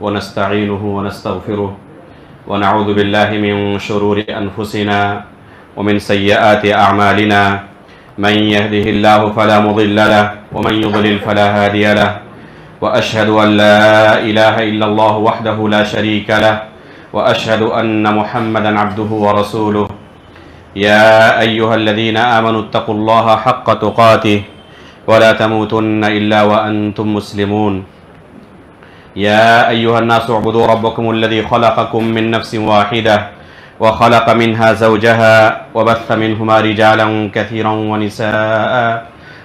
ونستعينه ونستغفره ونعوذ بالله من شرور أنفسنا ومن سيئات أعمالنا من يهده الله فلا مضل له ومن يضلل فلا هادي له وأشهد أن لا إله إلا الله وحده لا شريك له وأشهد أن محمدا عبده ورسوله يا أيها الذين آمنوا اتقوا الله حق تقاته ولا تموتن إلا وأنتم مسلمون يا أيها الناس اعبدوا ربكم الذي خلقكم من نفس واحدة وخلق منها زوجها وبث منهما رجالا كثيرا ونساء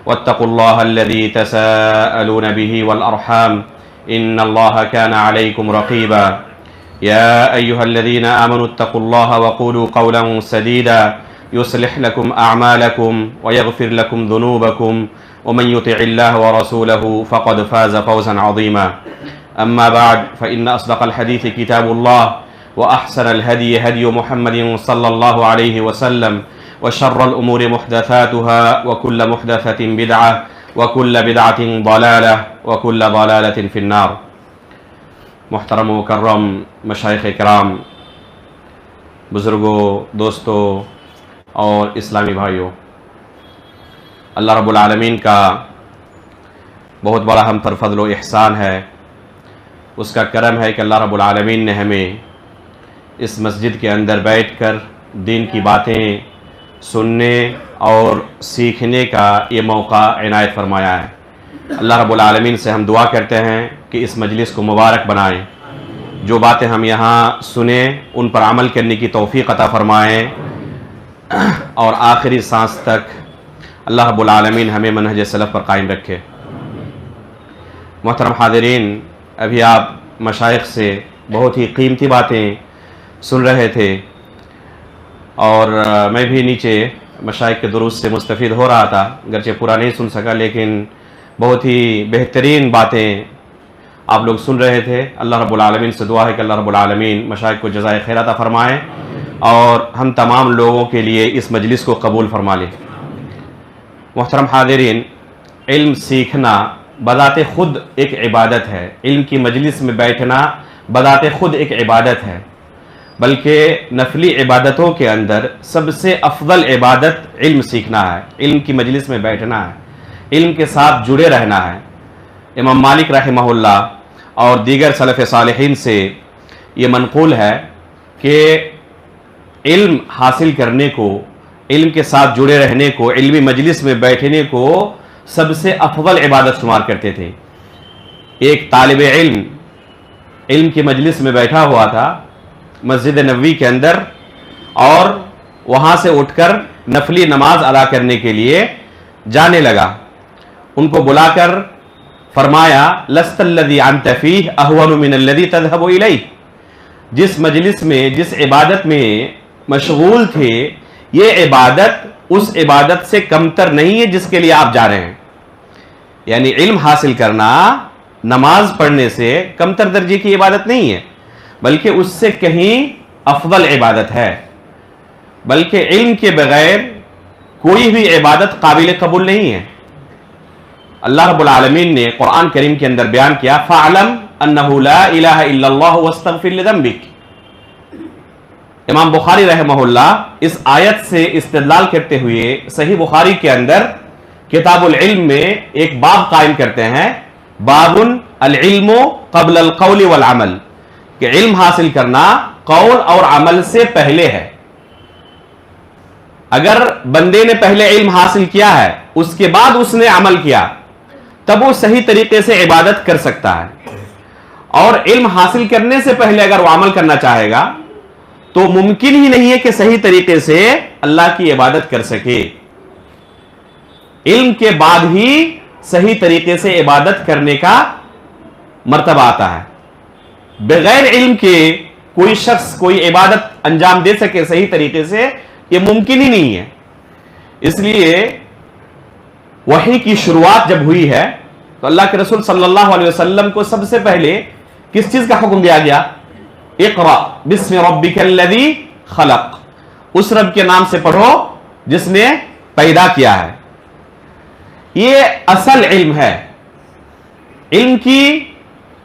واتقوا الله الذي تساءلون به والأرحام إن الله كان عليكم رقيبا يا أيها الذين آمنوا اتقوا الله وقولوا قولا سديدا يصلح لكم أعمالكم ويغفر لكم ذنوبكم ومن يطع الله ورسوله فقد فاز فوزا عظيما أما بعد فإن أصدق الحديث كتاب الله وأحسن الهدي هدي محمد صلى الله عليه وسلم وشر الأمور محدثاتها وكل محدثة بدعة وكل بدعة ضلالة وكل ضلالة في النار. محترم و مکرم مشائخ کرام، بزرگوں، دوستوں اور اسلامی بھائیوں، اللہ رب العالمین کا بہت بڑا ہم پر فضل و احسان ہے. اس کا کرم ہے کہ اللہ رب العالمین نے ہمیں اس مسجد کے اندر بیٹھ کر دین کی باتیں سننے اور سیکھنے کا یہ موقع عنایت فرمایا ہے. اللہ رب العالمین سے ہم دعا کرتے ہیں کہ اس مجلس کو مبارک بنائیں، جو باتیں ہم یہاں سنیں ان پر عمل کرنے کی توفیق عطا فرمائیں اور آخری سانس تک اللہ رب العالمین ہمیں منہج سلف پر قائم رکھے. محترم حاضرین، ابھی آپ مشائخ سے بہت ہی قیمتی باتیں سن رہے تھے اور میں بھی نیچے مشائخ کے دروس سے مستفید ہو رہا تھا، گرچہ پورا نہیں سن سکا لیکن بہت ہی بہترین باتیں آپ لوگ سن رہے تھے. اللہ رب العالمین سے دعا ہے کہ اللہ رب العالمین مشائخ کو جزائے خیر عطا فرمائیں اور ہم تمام لوگوں کے لیے اس مجلس کو قبول فرما لیں. محترم حاضرین، علم سیکھنا بذات خود ایک عبادت ہے. علم کی مجلس میں بیٹھنا بذات خود ایک عبادت ہے، بلکہ نفلی عبادتوں کے اندر سب سے افضل عبادت علم سیکھنا ہے، علم کی مجلس میں بیٹھنا ہے، علم کے ساتھ جڑے رہنا ہے. امام مالک رحمہ اللہ اور دیگر سلف صالحین سے یہ منقول ہے کہ علم حاصل کرنے کو، علم کے ساتھ جڑے رہنے کو، علمی مجلس میں بیٹھنے کو سب سے افضل عبادت شمار کرتے تھے. ایک طالب علم علم کی مجلس میں بیٹھا ہوا تھا مسجد نبوی کے اندر اور وہاں سے اٹھ کر نفلی نماز ادا کرنے کے لیے جانے لگا. ان کو بلا کر فرمایا لست الذی انت فیہ اہون من الذی تذهب الیہ، جس مجلس میں، جس عبادت میں مشغول تھے، یہ عبادت اس عبادت سے کمتر نہیں ہے جس کے لیے آپ جا رہے ہیں. یعنی علم حاصل کرنا نماز پڑھنے سے کمتر درجے کی عبادت نہیں ہے، بلکہ اس سے کہیں افضل عبادت ہے. بلکہ علم کے بغیر کوئی بھی عبادت قابل قبول نہیں ہے. اللہ رب العالمین نے قرآن کریم کے اندر بیان کیا فَعْلَمْ أَنَّهُ لَا إِلَهَ إِلَّا اللَّهُ وَاسْتَغْفِرْ لِذَنبِكَ. امام بخاری رحمہ اللہ اس آیت سے استدلال کرتے ہوئے صحیح بخاری کے اندر کتاب العلم میں ایک باب قائم کرتے ہیں، باب العلم قبل القول والعمل، کہ علم حاصل کرنا قول اور عمل سے پہلے ہے. اگر بندے نے پہلے علم حاصل کیا ہے، اس کے بعد اس نے عمل کیا، تب وہ صحیح طریقے سے عبادت کر سکتا ہے. اور علم حاصل کرنے سے پہلے اگر وہ عمل کرنا چاہے گا تو ممکن ہی نہیں ہے کہ صحیح طریقے سے اللہ کی عبادت کر سکے. علم کے بعد ہی صحیح طریقے سے عبادت کرنے کا مرتبہ آتا ہے. بغیر علم کے کوئی شخص کوئی عبادت انجام دے سکے صحیح طریقے سے، یہ ممکن ہی نہیں ہے. اس لیے وحی کی شروعات جب ہوئی ہے تو اللہ کے رسول صلی اللہ علیہ وسلم کو سب سے پہلے کس چیز کا حکم دیا گیا؟ اقرأ بسم ربک الذی خلق، اس رب کے نام سے پڑھو جس نے پیدا کیا ہے. یہ اصل علم ہے. علم کی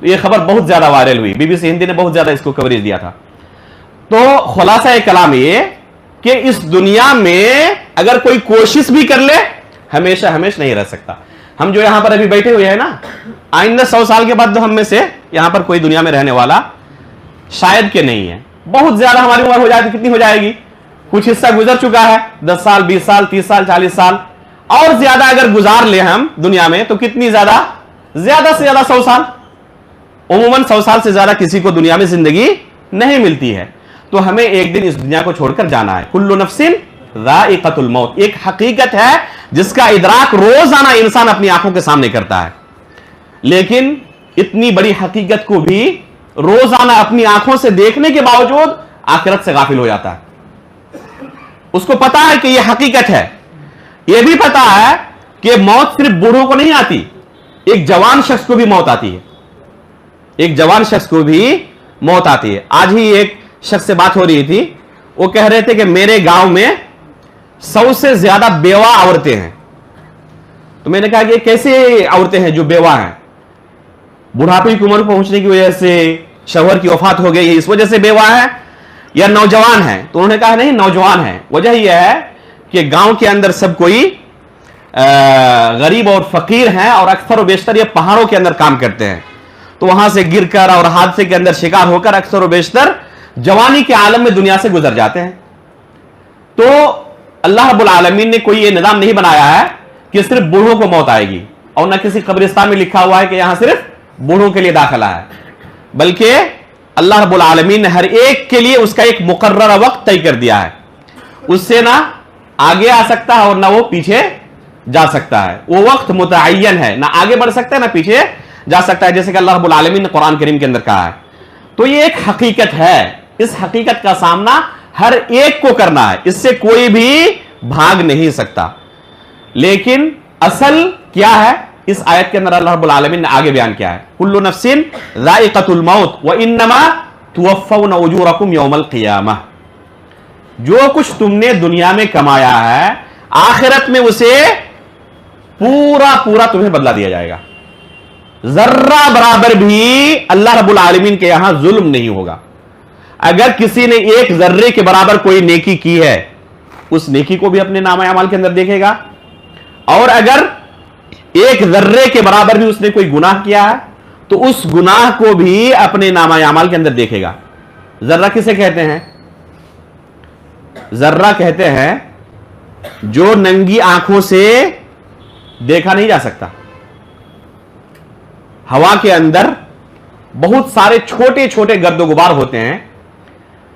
تو یہ خبر بہت زیادہ وائرل ہوئی, بی بی سی ہندی نے بہت زیادہ اس کو کوریج دیا تھا. تو خلاصہ کلام یہ کہ اس دنیا میں اگر کوئی کوشش بھی کر لے ہمیشہ ہمیشہ نہیں رہ سکتا. ہم جو یہاں پر ابھی بیٹھے ہوئے ہیں نا, آئندہ 100 سال کے بعد ہم میں سے یہاں پر کوئی دنیا میں رہنے والا شاید کہ نہیں ہے. بہت زیادہ ہماری عمر ہو جائے, کتنی ہو جائے گی, کچھ حصہ گزر چکا ہے, 10 سال 20 سال 30 سال 40 سال, اور زیادہ اگر گزار لے ہم دنیا میں تو کتنی زیادہ سے زیادہ 100 سال. عموماً 100 سال سے زیادہ کسی کو دنیا میں زندگی نہیں ملتی ہے. تو ہمیں ایک دن اس دنیا کو چھوڑ کر جانا ہے. کل نفس ذائقۃ الموت ایک حقیقت ہے جس کا ادراک روزانہ انسان اپنی آنکھوں کے سامنے کرتا ہے, لیکن اتنی بڑی حقیقت کو بھی روزانہ اپنی آنکھوں سے دیکھنے کے باوجود آخرت سے غافل ہو جاتا ہے. اس کو پتا ہے کہ یہ حقیقت ہے, یہ بھی پتا ہے کہ موت صرف بوڑھوں کو نہیں آتی, ایک جوان شخص کو بھی موت آتی ہے, ایک جوان شخص کو بھی موت آتی ہے. آج ہی ایک شخص سے بات ہو رہی تھی, وہ کہہ رہے تھے کہ میرے گاؤں میں 100 سے زیادہ بیوہ عورتیں ہیں. تو میں نے کہا کہ یہ کیسے عورتیں ہیں جو بیوہ ہیں؟ بڑھاپے کی عمر پہنچنے کی وجہ سے, شوہر کی وفات ہو گئی اس وجہ سے بیوہ ہے, یا نوجوان ہیں؟ تو انہوں نے کہا نہیں نوجوان ہیں. وجہ یہ ہے کہ گاؤں کے اندر سب کوئی غریب اور فقیر ہیں, اور اکثر و بیشتر یہ پہاڑوں کے اندر کام کرتے ہیں, تو وہاں سے گر کر اور حادثے کے اندر شکار ہو کر اکثر و بیشتر جوانی کے عالم میں دنیا سے گزر جاتے ہیں. تو اللہ رب العالمین نے کوئی یہ نظام نہیں بنایا ہے کہ صرف بوڑھوں کو موت آئے گی, اور نہ کسی قبرستان میں لکھا ہوا ہے کہ یہاں صرف بوڑھوں کے لیے داخلہ ہے, بلکہ اللہ رب العالمین نے ہر ایک کے لیے اس کا ایک مقررہ وقت طے کر دیا ہے. اس سے نہ آگے آ سکتا ہے اور نہ وہ پیچھے جا سکتا ہے. وہ وقت متعین ہے, نہ آگے بڑھ سکتا ہے نہ پیچھے جا سکتا ہے, جیسے کہ اللہ رب العالمین نے قرآن کریم کے اندر کہا ہے. تو یہ ایک حقیقت ہے, اس حقیقت کا سامنا ہر ایک کو کرنا ہے, اس سے کوئی بھی بھاگ نہیں سکتا. لیکن اصل کیا ہے اس آیت کے اندر اللہ رب العالمین نے آگے بیان کیا ہے, کل نفس ذائقۃ الموت وانما توفون اجورکم یوم القیامہ. جو کچھ تم نے دنیا میں کمایا ہے آخرت میں اسے پورا تمہیں بدلہ دیا جائے گا. ذرہ برابر بھی اللہ رب العالمین کے یہاں ظلم نہیں ہوگا. اگر کسی نے ایک ذرے کے برابر کوئی نیکی کی ہے اس نیکی کو بھی اپنے نامہ اعمال کے اندر دیکھے گا, اور اگر ایک ذرے کے برابر بھی اس نے کوئی گناہ کیا ہے تو اس گناہ کو بھی اپنے نامہ اعمال کے اندر دیکھے گا. ذرہ کسے کہتے ہیں؟ ذرہ کہتے ہیں جو ننگی آنکھوں سے دیکھا نہیں جا سکتا. ہوا کے اندر بہت سارے چھوٹے چھوٹے گرد و غبار ہوتے ہیں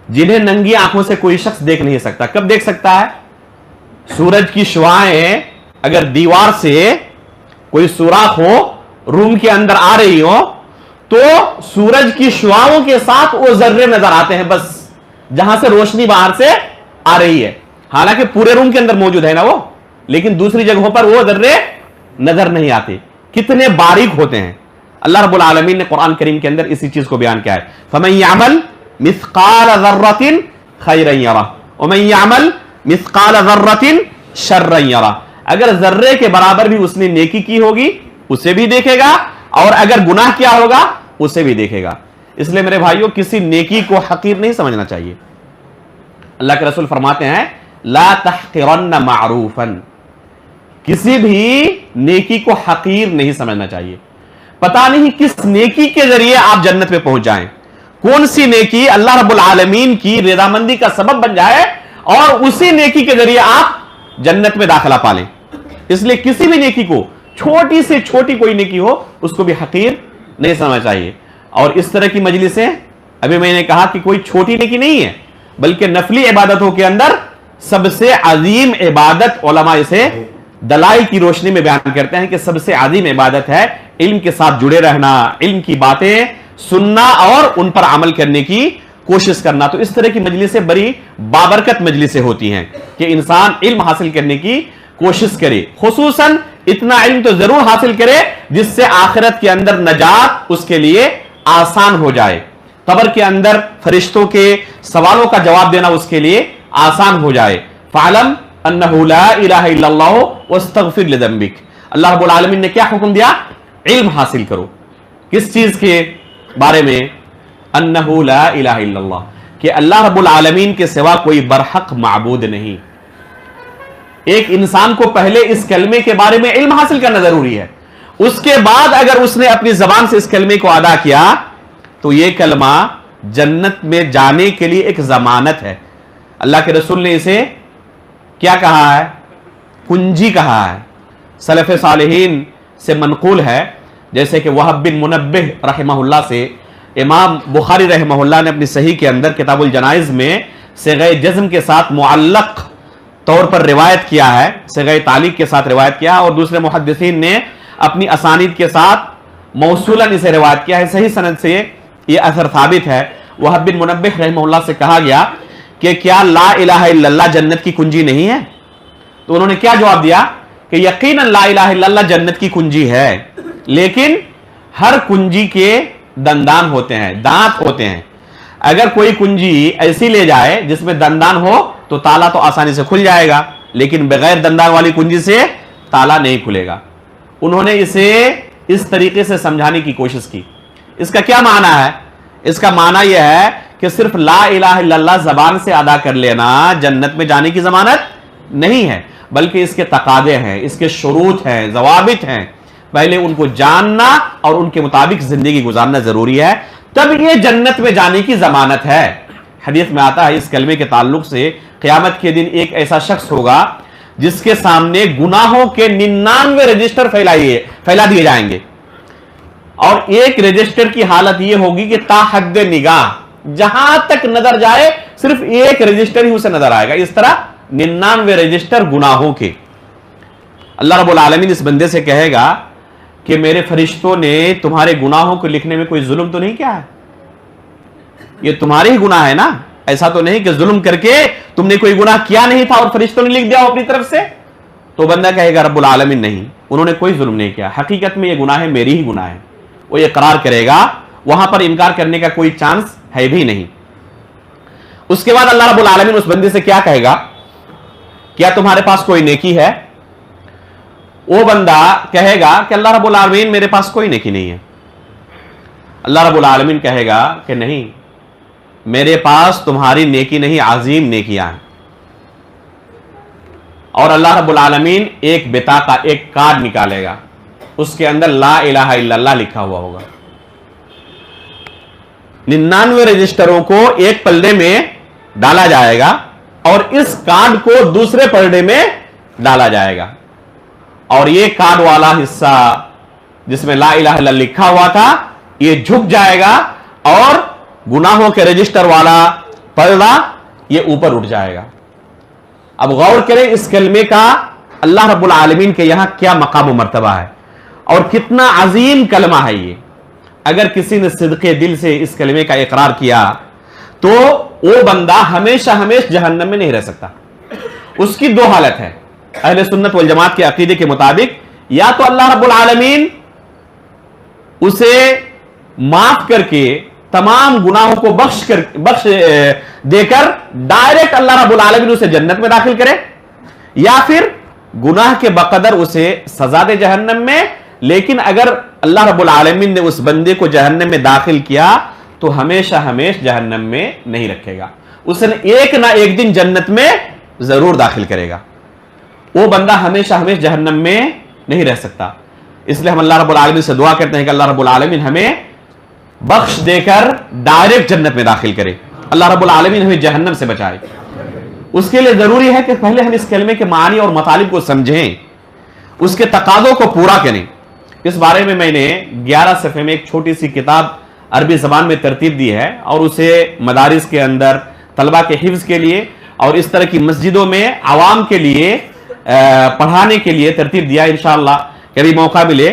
جنہیں ننگی آنکھوں سے کوئی شخص دیکھ نہیں سکتا. کب دیکھ سکتا ہے؟ سورج کی شعاعیں اگر دیوار سے کوئی سوراخ ہو, روم کے اندر آ رہی ہو, تو سورج کی شعاعوں کے ساتھ وہ ذرے نظر آتے ہیں, بس جہاں سے روشنی باہر سے آ رہی ہے. حالانکہ پورے روم کے اندر موجود ہے نا وہ, لیکن دوسری جگہوں پر وہ ذرے نظر نہیں آتے. کتنے باریک ہوتے ہیں. اللہ رب العالمین نے قرآن کریم کے اندر اسی چیز کو بیان کیا ہے, فَمَن يَعْمَلْ مِثْقَالَ ذَرَّةٍ خَيْرًا يَرَهُ وَمَن يَعْمَلْ مِثْقَالَ ذَرَّةٍ شَرًّا يَرَهُ. اگر ذرے کے برابر بھی اس نے نیکی کی ہوگی اسے بھی دیکھے گا, اور اگر گناہ کیا ہوگا اسے بھی دیکھے گا. اس لیے میرے بھائیوں کسی نیکی کو حقیر نہیں سمجھنا چاہیے. اللہ کے رسول فرماتے ہیں لا تحقرن معروفا, کسی بھی نیکی کو حقیر نہیں سمجھنا چاہیے. پتہ نہیں کس نیکی کے ذریعے آپ جنت میں پہنچ جائیں, کون سی نیکی اللہ رب العالمین کی رضامندی کا سبب بن جائے اور اسی نیکی کے ذریعے آپ جنت میں داخلہ پالیں. اس لیے کسی بھی نیکی کو, چھوٹی سے چھوٹی کوئی نیکی ہو, اس کو بھی حقیر نہیں سمجھنا چاہیے. اور اس طرح کی مجلسیں, ابھی میں نے کہا کہ کوئی چھوٹی نیکی نہیں ہے, بلکہ نفلی عبادتوں کے اندر سب سے عظیم عبادت, علماء اسے دلائل کی روشنی میں بیان کرتے ہیں کہ سب سے عظیم عبادت ہے علم کے ساتھ جڑے رہنا, علم کی باتیں سننا اور ان پر عمل کرنے کی کوشش کرنا. تو اس طرح کی مجلسیں بڑی بابرکت مجلسیں ہوتی ہیں کہ انسان علم حاصل کرنے کی کوشش کرے, خصوصاً اتنا علم تو ضرور حاصل کرے جس سے آخرت کے اندر نجات اس کے لیے آسان ہو جائے, قبر کے اندر فرشتوں کے سوالوں کا جواب دینا اس کے لیے آسان ہو جائے. فَعْلَمْ أَنَّهُ لَا إِلَهَ إِلَّا اللَّهُ وَاسْتَغْفِرْ لِذَنبِكَ. اللہ رب العالمین نے کیا حکم دیا؟ علم حاصل کرو. کس چیز کے بارے میں؟ انہو لا الہ الا اللہ، کہ اللہ رب العالمین کے سوا کوئی برحق معبود نہیں۔ ایک انسان کو پہلے اس کلمے کے بارے میں علم حاصل کرنا ضروری ہے، اس کے بعد اگر اس نے اپنی زبان سے اس کلمے کو ادا کیا تو یہ کلمہ جنت میں جانے کے لیے ایک ضمانت ہے۔ اللہ کے رسول نے اسے کیا کہا ہے؟ کنجی کہا ہے۔ سلف صالحین سے منقول ہے، جیسے کہ وہب بن منبہ رحمہ اللہ سے امام بخاری رحمہ اللہ نے اپنی صحیح کے اندر کتاب الجنائز میں صیغہ جزم کے ساتھ معلق طور پر روایت کیا ہے، صیغہ تعلیق کے ساتھ روایت کیا، اور دوسرے محدثین نے اپنی اسانید کے ساتھ موصولاً اسے روایت کیا ہے۔ صحیح سند سے یہ اثر ثابت ہے۔ وہب بن منبہ رحمہ اللہ سے کہا گیا کہ کیا لا الہ الا اللہ جنت کی کنجی نہیں ہے؟ تو انہوں نے کیا جواب دیا کہ یقیناً لا الہ الا اللہ جنت کی کنجی ہے، لیکن ہر کنجی کے دندان ہوتے ہیں، دانت ہوتے ہیں۔ اگر کوئی کنجی ایسی لے جائے جس میں دندان ہو تو تالا تو آسانی سے کھل جائے گا، لیکن بغیر دندان والی کنجی سے تالا نہیں کھلے گا۔ انہوں نے اسے اس طریقے سے سمجھانے کی کوشش کی۔ اس کا کیا معنی ہے؟ اس کا معنی یہ ہے کہ صرف لا الہ الا اللہ زبان سے ادا کر لینا جنت میں جانے کی ضمانت نہیں ہے، بلکہ اس کے تقاضے ہیں، اس کے شروط ہیں، ضوابط ہیں۔ پہلے ان کو جاننا اور ان کے مطابق زندگی گزارنا ضروری ہے، تب یہ جنت میں جانے کی ضمانت ہے۔ حدیث میں آتا ہے اس کلمے کے تعلق سے قیامت کے دن ایک ایسا شخص ہوگا جس کے سامنے گناہوں کے 99 رجسٹر پھیلا دیے جائیں گے، اور ایک رجسٹر کی حالت یہ ہوگی کہ تا حد نگاہ جہاں تک نظر جائے صرف ایک رجسٹر ہی اسے نظر آئے گا، اس طرح 99 رجسٹر گناہوں کے۔ اللہ رب العالمین اس بندے سے کہے گا کہ میرے فرشتوں نے تمہارے گناہوں کو لکھنے میں کوئی ظلم تو نہیں کیا ہے؟ یہ تمہارے ہی گناہ ہے نا، ایسا تو نہیں کہ ظلم کر کے تم نے کوئی گناہ کیا نہیں تھا اور فرشتوں نے لکھ دیا اپنی طرف سے؟ تو بندہ کہے گا رب العالمین نہیں، انہوں نے کوئی ظلم نہیں کیا، حقیقت میں یہ گناہ ہے، میری ہی گناہ ہے۔ وہ یہ اقرار کرے گا، وہاں پر انکار کرنے کا کوئی چانس ہے بھی نہیں۔ اس کے بعد اللہ رب العالمین اس بندے سے کیا کہے گا؟ کیا تمہارے پاس کوئی نیکی ہے؟ وہ بندہ کہے گا کہ اللہ رب العالمین میرے پاس کوئی نیکی نہیں ہے۔ اللہ رب العالمین کہے گا کہ نہیں، میرے پاس تمہاری نیکی نہیں، عظیم نیکیاں ہیں۔ اور اللہ رب العالمین ایک بطاقہ، ایک کارڈ نکالے گا، اس کے اندر لا الہ الا اللہ لکھا ہوا ہوگا۔ 99 رجسٹروں کو ایک پلڑے میں ڈالا جائے گا اور اس کارڈ کو دوسرے پلڑے میں ڈالا جائے گا، اور یہ کارڈ والا حصہ جس میں لا الہ الا اللہ لکھا ہوا تھا یہ جھک جائے گا، اور گناہوں کے رجسٹر والا پلڑا یہ اوپر اٹھ جائے گا۔ اب غور کریں اس کلمے کا اللہ رب العالمین کے یہاں کیا مقام و مرتبہ ہے، اور کتنا عظیم کلمہ ہے یہ۔ اگر کسی نے صدق دل سے اس کلمے کا اقرار کیا تو وہ بندہ ہمیشہ جہنم میں نہیں رہ سکتا۔ اس کی دو حالت ہے اہل سنت والجماعت کے عقیدے کے مطابق، یا تو اللہ رب العالمین اسے معاف کر کے تمام گناہوں کو بخش دے کر ڈائریکٹ اللہ رب العالمین اسے جنت میں داخل کرے، یا پھر گناہ کے بقدر اسے سزا دے جہنم میں، لیکن اگر اللہ رب العالمین نے اس بندے کو جہنم میں داخل کیا تو ہمیشہ جہنم میں نہیں رکھے گا، اسے ایک نہ ایک دن جنت میں ضرور داخل کرے گا۔ وہ بندہ ہمیشہ جہنم میں نہیں رہ سکتا۔ اس لیے ہم اللہ رب العالمین سے دعا کرتے ہیں کہ اللہ رب العالمین ہمیں بخش دے کر ڈائریکٹ جنت میں داخل کرے، اللہ رب العالمین ہمیں جہنم سے بچائے۔ اس کے لیے ضروری ہے کہ پہلے ہم اس کلمے کے معنی اور مطالب کو سمجھیں، اس کے تقاضوں کو پورا کریں۔ اس بارے میں نے 11 صفحے میں ایک چھوٹی سی کتاب عربی زبان میں ترتیب دی ہے، اور اسے مدارس کے اندر طلبہ کے حفظ کے لیے اور اس طرح کی مسجدوں میں عوام کے لیے پڑھانے کے لیے ترتیب دیا۔ انشاءاللہ کبھی موقع ملے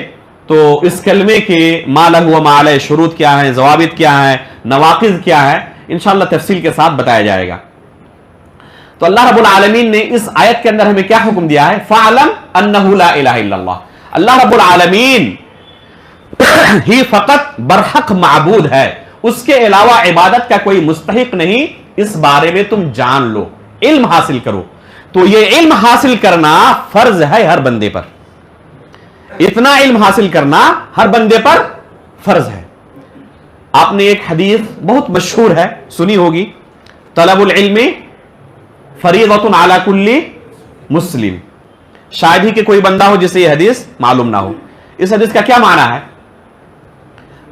تو اس کلمے کے ما لہ و ما علیہ، شروط کیا ہیں، ضوابط کیا ہیں، نواقض کیا ہے، انشاءاللہ تفصیل کے ساتھ بتایا جائے گا۔ تو اللہ رب العالمین نے اس آیت کے اندر ہمیں کیا حکم دیا ہے؟ فَعْلَمْ أَنَّهُ لَا إِلَهَ إِلَّا اللَّهُ۔ اللہ رب العالمین ہی فقط برحق معبود ہے، اس کے علاوہ عبادت کا کوئی مستحق نہیں، اس بارے میں تم جان لو، علم حاصل کرو۔ تو یہ علم حاصل کرنا فرض ہے ہر بندے پر، اتنا علم حاصل کرنا ہر بندے پر فرض ہے. آپ نے ایک حدیث بہت مشہور ہے سنی ہوگی, طلب العلم فریضۃ علی کل مسلم. شاید ہی کہ کوئی بندہ ہو جسے یہ حدیث معلوم نہ ہو. اس حدیث کا کیا معنی ہے؟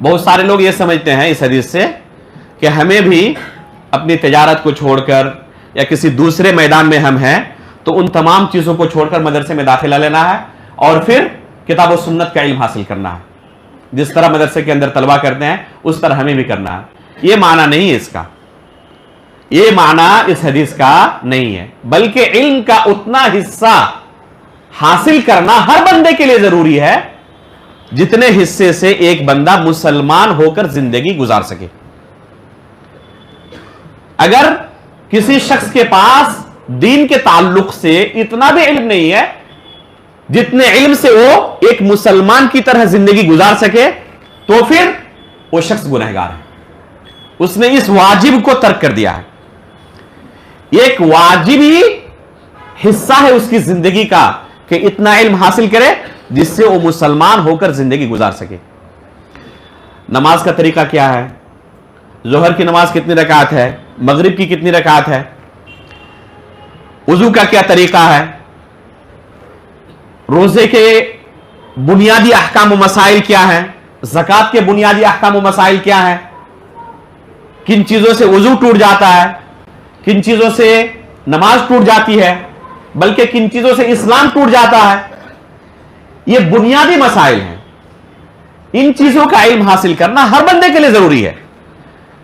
بہت سارے لوگ یہ سمجھتے ہیں اس حدیث سے کہ ہمیں بھی اپنی تجارت کو چھوڑ کر یا کسی دوسرے میدان میں ہم ہیں تو ان تمام چیزوں کو چھوڑ کر مدرسے میں داخلہ لینا ہے اور پھر کتاب و سنت کا علم حاصل کرنا ہے. جس طرح مدرسے کے اندر طلبہ کرتے ہیں اس طرح ہمیں بھی کرنا ہے. یہ معنی نہیں ہے اس کا, یہ معنی اس حدیث کا نہیں ہے, بلکہ علم کا اتنا حصہ حاصل کرنا ہر بندے کے لیے ضروری ہے جتنے حصے سے ایک بندہ مسلمان ہو کر زندگی گزار سکے. اگر کسی شخص کے پاس دین کے تعلق سے اتنا بھی علم نہیں ہے جتنے علم سے وہ ایک مسلمان کی طرح زندگی گزار سکے تو پھر وہ شخص گنہگار ہے. اس نے اس واجب کو ترک کر دیا ہے. ایک واجبی حصہ ہے اس کی زندگی کا کہ اتنا علم حاصل کرے جس سے وہ مسلمان ہو کر زندگی گزار سکے. نماز کا طریقہ کیا ہے؟ ظہر کی نماز کتنی رکعت ہے؟ مغرب کی کتنی رکعت ہے؟ وضو کا کیا طریقہ ہے؟ روزے کے بنیادی احکام و مسائل کیا ہیں؟ زکوٰۃ کے بنیادی احکام و مسائل کیا ہیں؟ کن چیزوں سے وضو ٹوٹ جاتا ہے؟ کن چیزوں سے نماز ٹوٹ جاتی ہے؟ بلکہ کن چیزوں سے اسلام ٹوٹ جاتا ہے؟ یہ بنیادی مسائل ہیں. ان چیزوں کا علم حاصل کرنا ہر بندے کے لیے ضروری ہے.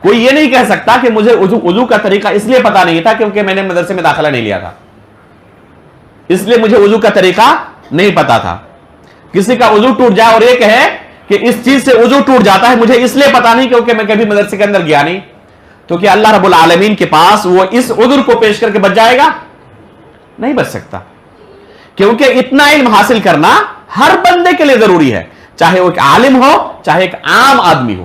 کوئی یہ نہیں کہہ سکتا کہ مجھے وضو کا طریقہ اس لیے پتا نہیں تھا کیونکہ میں نے مدرسے میں داخلہ نہیں لیا تھا, اس لیے مجھے وضو کا طریقہ نہیں پتا تھا. کسی کا وضو ٹوٹ جائے اور یہ کہے کہ اس چیز سے وضو ٹوٹ جاتا ہے مجھے اس لیے پتا نہیں کیونکہ میں کبھی مدرسے کے اندر گیا نہیں, تو کیا اللہ رب العالمین کے پاس وہ اس عذر کو پیش کر کے بچ جائے گا؟ نہیں بچ سکتا. کیونکہ اتنا علم حاصل کرنا ہر بندے کے لیے ضروری ہے, چاہے وہ ایک عالم ہو چاہے ایک عام آدمی ہو,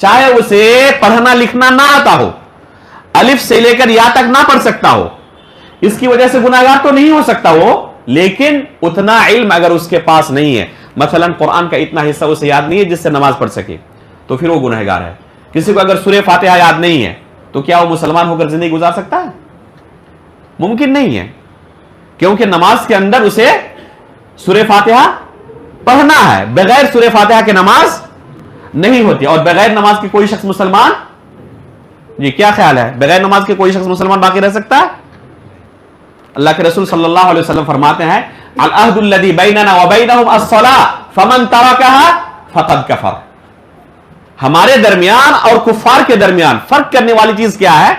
چاہے اسے پڑھنا لکھنا نہ آتا ہو, الف سے لے کر یا تک نہ پڑھ سکتا ہو, اس کی وجہ سے گناہگار تو نہیں ہو سکتا وہ, لیکن اتنا علم اگر اس کے پاس نہیں ہے, مثلا قرآن کا اتنا حصہ اسے یاد نہیں ہے جس سے نماز پڑھ سکے, تو پھر وہ گنہگار ہے. کسی کو اگر سورہ فاتحہ یاد نہیں ہے تو کیا وہ مسلمان ہو کر زندگی گزار سکتا ہے؟ ممکن نہیں ہے, کیونکہ نماز کے اندر اسے سورہ فاتحہ پڑھنا ہے. بغیر سورہ فاتحہ کے نماز نہیں ہوتی, اور بغیر نماز کے کوئی شخص مسلمان, جی کیا خیال ہے, بغیر نماز کے کوئی شخص مسلمان باقی رہ سکتا ہے؟ اللہ کے رسول صلی اللہ علیہ وسلم فرماتے ہیں العہد الذی بیننا وبینہم الصلاۃ فمن ترکها فقد کفر. ہمارے درمیان اور کفار کے درمیان فرق کرنے والی چیز کیا ہے؟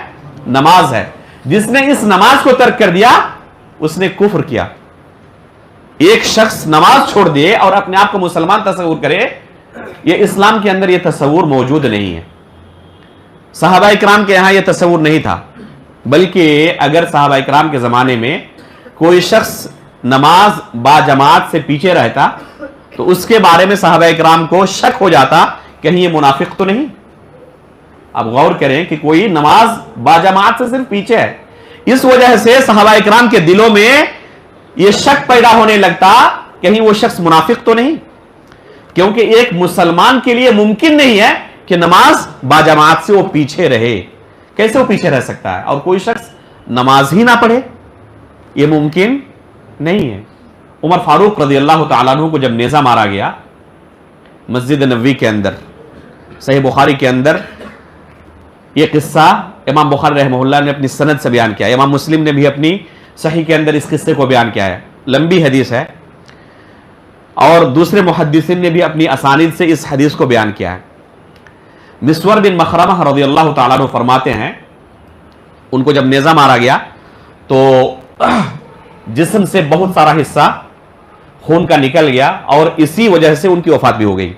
نماز ہے. جس نے اس نماز کو ترک کر دیا اس نے کفر کیا. ایک شخص نماز چھوڑ دے اور اپنے آپ کو مسلمان تصور کرے, یہ اسلام کے اندر یہ تصور موجود نہیں ہے. صحابہ اکرام کے یہاں یہ تصور نہیں تھا, بلکہ اگر صحابہ اکرام کے زمانے میں کوئی شخص نماز با جماعت سے پیچھے رہتا تو اس کے بارے میں صحابہ اکرام کو شک ہو جاتا کہیں یہ منافق تو نہیں. اب غور کریں کہ کوئی نماز با جماعت سے صرف پیچھے ہے, اس وجہ سے صحابہ اکرام کے دلوں میں یہ شک پیدا ہونے لگتا کہیں وہ شخص منافق تو نہیں, کیونکہ ایک مسلمان کے لیے ممکن نہیں ہے کہ نماز با جماعت سے وہ پیچھے رہے. کیسے وہ پیچھے رہ سکتا ہے؟ اور کوئی شخص نماز ہی نہ پڑھے, یہ ممکن نہیں ہے. عمر فاروق رضی اللہ تعالیٰ عنہ کو جب نیزہ مارا گیا مسجد نبوی کے اندر, صحیح بخاری کے اندر یہ قصہ امام بخاری رحمہ اللہ نے اپنی سند سے بیان کیا, امام مسلم نے بھی اپنی صحیح کے اندر اس قصے کو بیان کیا ہے. لمبی حدیث ہے اور دوسرے محدثین نے بھی اپنی اسانید سے اس حدیث کو بیان کیا ہے. مسور بن مخرمہ رضی اللہ تعالیٰ عنہ فرماتے ہیں ان کو جب نیزہ مارا گیا تو جسم سے بہت سارا حصہ خون کا نکل گیا اور اسی وجہ سے ان کی وفات بھی ہو گئی.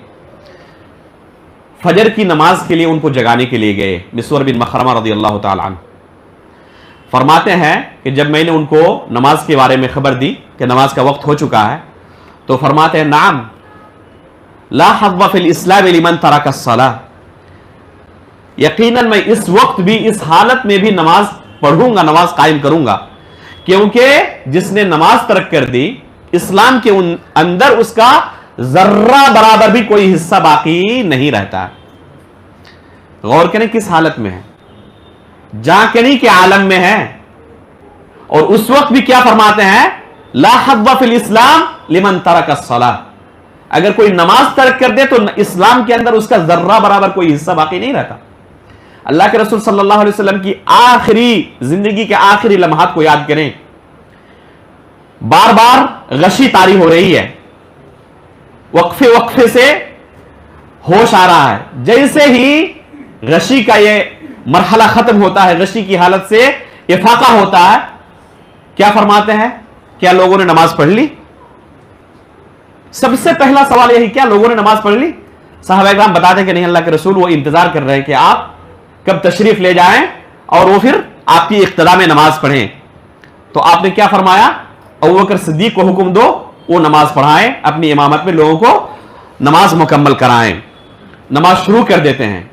فجر کی نماز کے لیے ان کو جگانے کے لیے گئے مسور بن مخرمہ رضی اللہ تعالیٰ عنہ. فرماتے ہیں کہ جب میں نے ان کو نماز کے بارے میں خبر دی کہ نماز کا وقت ہو چکا ہے تو فرماتے ہیں نعم لا حظ فی الاسلام لمن ترک الصلاۃ, یقیناً میں اس وقت بھی اس حالت میں بھی نماز پڑھوں گا, نماز قائم کروں گا, کیونکہ جس نے نماز ترک کر دی اسلام کے اندر اس کا ذرہ برابر بھی کوئی حصہ باقی نہیں رہتا. غور کریں کس حالت میں ہے, جانکنی کے عالم میں ہے. اور اس وقت بھی کیا فرماتے ہیں, لا حظ فی الاسلام لمن ترک الصلاۃ, اگر کوئی نماز ترک کر دے تو اسلام کے اندر اس کا ذرہ برابر کوئی حصہ باقی نہیں رہتا. اللہ کے رسول صلی اللہ علیہ وسلم کی آخری زندگی کے آخری لمحات کو یاد کریں, بار بار غشی طاری ہو رہی ہے, وقفے وقفے سے ہوش آ رہا ہے. جیسے ہی غشی کا یہ مرحلہ ختم ہوتا ہے, غشی کی حالت سے افاقہ ہوتا ہے, کیا فرماتے ہیں, کیا لوگوں نے نماز پڑھ لی؟ سب سے پہلا سوال یہی, کیا لوگوں نے نماز پڑھ لی؟ صحابہ کرام بتاتے ہیں کہ نہیں اللہ کے رسول, وہ انتظار کر رہے ہیں کہ آپ کب تشریف لے جائیں اور وہ پھر آپ کی اقتداء میں نماز پڑھیں. تو آپ نے کیا فرمایا, ابوبکر صدیق کو حکم دو وہ نماز پڑھائیں, اپنی امامت میں لوگوں کو نماز مکمل کرائیں. نماز شروع کر دیتے ہیں.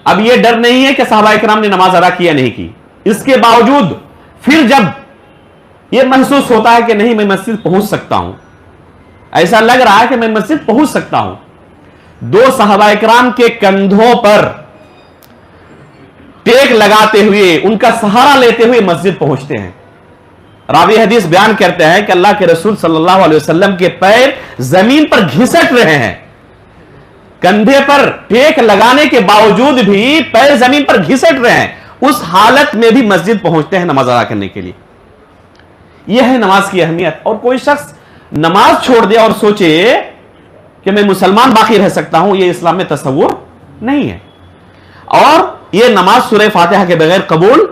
اب یہ ڈر نہیں ہے کہ صحابہ کرام نے نماز ادا کی یا نہیں کی, اس کے باوجود پھر جب یہ محسوس ہوتا ہے کہ نہیں میں مسجد پہنچ سکتا ہوں, ایسا لگ رہا ہے کہ میں مسجد پہنچ سکتا ہوں, دو صحابہ کرام کے کندھوں پر ٹیک لگاتے ہوئے, ان کا سہارا لیتے ہوئے مسجد پہنچتے ہیں. راوی حدیث بیان کرتے ہیں کہ اللہ کے رسول صلی اللہ علیہ وسلم کے پیر زمین پر گھسٹ رہے ہیں, کندھے پر ٹیک لگانے کے باوجود بھی پیر زمین پر گھسٹ رہے ہیں, اس حالت میں بھی مسجد پہنچتے ہیں نماز ادا کرنے کے لیے. یہ ہے نماز کی اہمیت. اور کوئی شخص نماز چھوڑ دے اور سوچے کہ میں مسلمان باقی رہ سکتا ہوں, یہ اسلام میں تصور نہیں ہے. اور یہ نماز سورہ فاتحہ کے بغیر قبول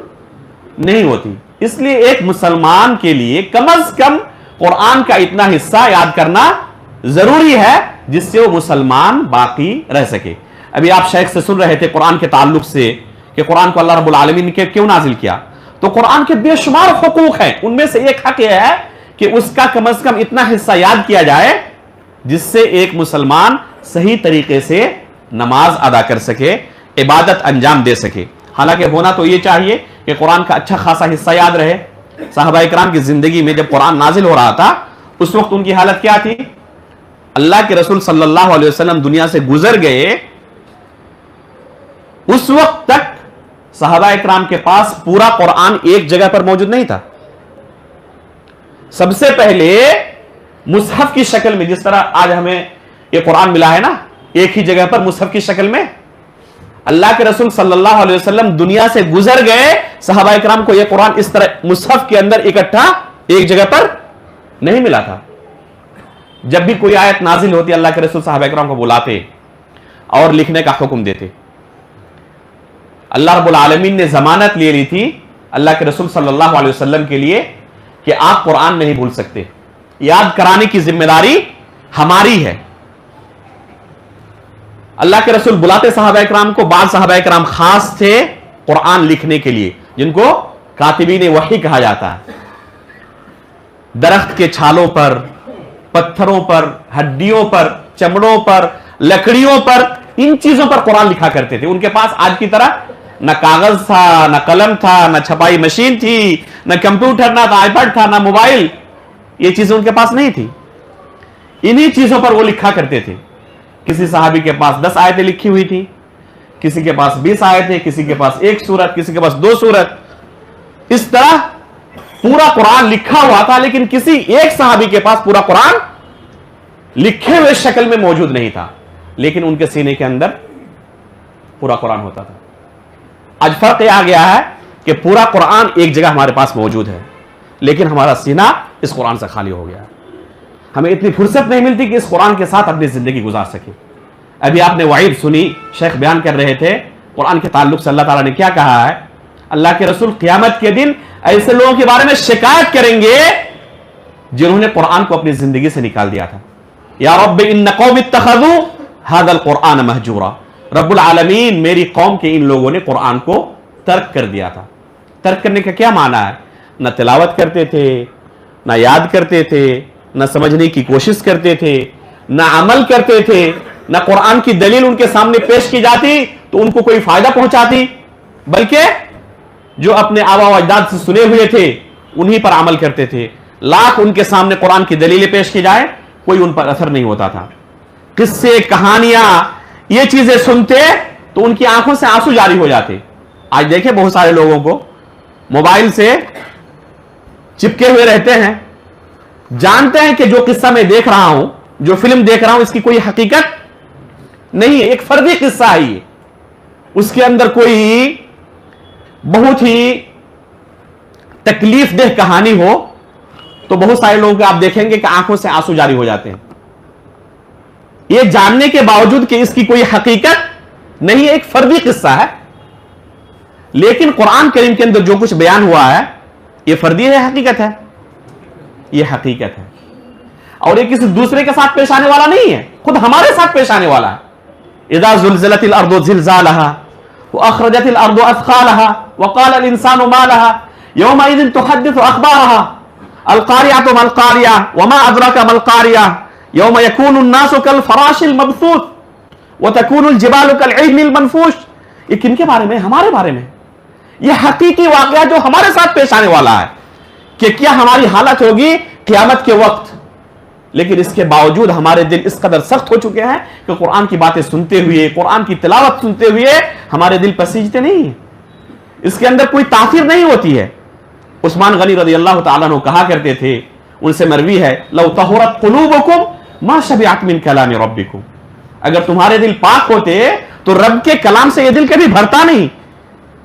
نہیں ہوتی. اس لیے ایک مسلمان کے لیے کم از کم قرآن کا اتنا حصہ یاد کرنا ضروری ہے جس سے وہ مسلمان باقی رہ سکے. ابھی آپ شیخ سے سن رہے تھے قرآن کے تعلق سے کہ قرآن کو اللہ رب العالمین نے کیوں نازل کیا. تو قرآن کے بے شمار حقوق ہیں, ان میں سے ایک حق یہ ہے کہ اس کا کم از کم اتنا حصہ یاد کیا جائے جس سے ایک مسلمان صحیح طریقے سے نماز ادا کر سکے, عبادت انجام دے سکے. حالانکہ ہونا تو یہ چاہیے کہ قرآن کا اچھا خاصا حصہ یاد رہے. صحابہ کرام کی زندگی میں جب قرآن نازل ہو رہا تھا اس وقت ان کی حالت کیا تھی؟ اللہ کے رسول صلی اللہ علیہ وسلم دنیا سے گزر گئے, اس وقت تک صحابہ کرام کے پاس پورا قرآن ایک جگہ پر موجود نہیں تھا. سب سے پہلے مصحف کی شکل میں, جس طرح آج ہمیں یہ قرآن ملا ہے نا ایک ہی جگہ پر مصحف کی شکل میں, اللہ کے رسول صلی اللہ علیہ وسلم دنیا سے گزر گئے, صحابہ کرام کو یہ قرآن اس طرح مصحف کے اندر اکٹھا ایک جگہ پر نہیں ملا تھا. جب بھی کوئی آیت نازل ہوتی اللہ کے رسول صحابہ کرام کو بلاتے اور لکھنے کا حکم دیتے. اللہ رب العالمین نے ضمانت لے لی تھی اللہ کے رسول صلی اللہ علیہ وسلم کے لیے کہ آپ قرآن نہیں بھول سکتے, یاد کرانے کی ذمہ داری ہماری ہے. اللہ کے رسول بلاتے صحابہ کرام کو. بعض صحابہ کرام خاص تھے قرآن لکھنے کے لیے جن کو کاتبین وحی کہا جاتا ہے. درخت کے چھالوں پر, پتھروں پر, ہڈیوں پر, چمڑوں پر, لکڑیوں پر, ان چیزوں پر قرآن لکھا کرتے تھے. ان کے پاس آج کی طرح نہ کاغذ تھا, نہ قلم تھا, نہ چھپائی مشین تھی, نہ کمپیوٹر, نہ آئی پیڈ تھا, نہ موبائل. یہ چیزیں ان کے پاس نہیں تھی. انہی چیزوں پر وہ لکھا کرتے تھے. کسی صحابی کے پاس 10 آیتیں لکھی ہوئی تھی, کسی کے پاس 20 آیتیں, کسی کے پاس 1 سورت, کسی کے پاس 2 سورت. اس طرح پورا قرآن لکھا ہوا تھا, لیکن کسی ایک صحابی کے پاس پورا قرآن لکھے ہوئے شکل میں موجود نہیں تھا, لیکن ان کے سینے کے اندر پورا قرآن ہوتا تھا. آج فرق یہ آ گیا ہے کہ پورا قرآن ایک جگہ ہمارے پاس موجود ہے, لیکن ہمارا سینہ اس قرآن سے خالی ہو گیا ہے. ہمیں اتنی فرصت نہیں ملتی کہ اس قرآن کے ساتھ اپنی زندگی گزار سکے. ابھی آپ نے وعید سنی, شیخ بیان کر رہے تھے قرآن کے تعلق سے اللہ تعالیٰ نے کیا کہا ہے. اللہ کے رسول قیامت کے دن ایسے لوگوں کے بارے میں شکایت کریں گے جنہوں نے قرآن کو اپنی زندگی سے نکال دیا تھا. یا رب ان قوم اتخذوا هذا القرآن مہجورا, رب العالمین میری قوم کے ان لوگوں نے قرآن کو ترک کر دیا تھا. ترک کرنے کا کیا معنی ہے؟ نہ تلاوت کرتے تھے, نہ یاد کرتے تھے, نہ سمجھنے کی کوشش کرتے تھے, نہ عمل کرتے تھے, نہ قرآن کی دلیل ان کے سامنے پیش کی جاتی تو ان کو کوئی فائدہ پہنچاتی, بلکہ جو اپنے آبا و اجداد سے سنے ہوئے تھے انہی پر عمل کرتے تھے. لاکھ ان کے سامنے قرآن کی دلیلیں پیش کی جائے کوئی ان پر اثر نہیں ہوتا تھا. قصے کہانیاں یہ چیزیں سنتے تو ان کی آنکھوں سے آنسو جاری ہو جاتے. آج دیکھیں بہت سارے لوگوں کو موبائل سے چپکے ہوئے رہتے ہیں, جانتے ہیں کہ جو قصہ میں دیکھ رہا ہوں, جو فلم دیکھ رہا ہوں, اس کی کوئی حقیقت نہیں ہے, ایک فردی قصہ ہے یہ, اس کے اندر کوئی بہت ہی تکلیف دہ کہانی ہو تو بہت سارے لوگوں کو آپ دیکھیں گے کہ آنکھوں سے آنسو جاری ہو جاتے ہیں, یہ جاننے کے باوجود کہ اس کی کوئی حقیقت نہیں ہے, ایک فردی قصہ ہے. لیکن قرآن کریم کے اندر جو کچھ بیان ہوا ہے یہ فردی ہے, حقیقت ہے, یہ حقیقت ہے, اور یہ کسی دوسرے کے ساتھ پیش آنے والا نہیں ہے, خود ہمارے ساتھ پیش آنے والا ہے. اذا زلزلت الارض زلزالها واخرجت الارض اثقالها وقال الانسان ما لها يومئذ تحدث اخبارها القارعة ما القارعة وما ادراك ما القارعة يوم يكون الناس كالفراش المبثوث وتكون الجبال كالعهن المنفوش. یہ کن کے بارے میں؟ ہمارے بارے میں. یہ حقیقی واقعہ جو ہمارے ساتھ پیش آنے والا ہے کہ کیا ہماری حالت ہوگی قیامت کے وقت. لیکن اس کے باوجود ہمارے دل اس قدر سخت ہو چکے ہیں کہ قرآن کی باتیں سنتے ہوئے, قرآن کی تلاوت سنتے ہوئے ہمارے دل پسیجتے نہیں ہیں, اس کے اندر کوئی تاثیر نہیں ہوتی ہے. عثمان غنی رضی اللہ تعالیٰ عنہ کہا کرتے تھے, ان سے مروی ہے, لو طہرت قلوبکم ما شبعت من کلام ربکم, اگر تمہارے دل پاک ہوتے تو رب کے کلام سے یہ دل کبھی بھرتا نہیں,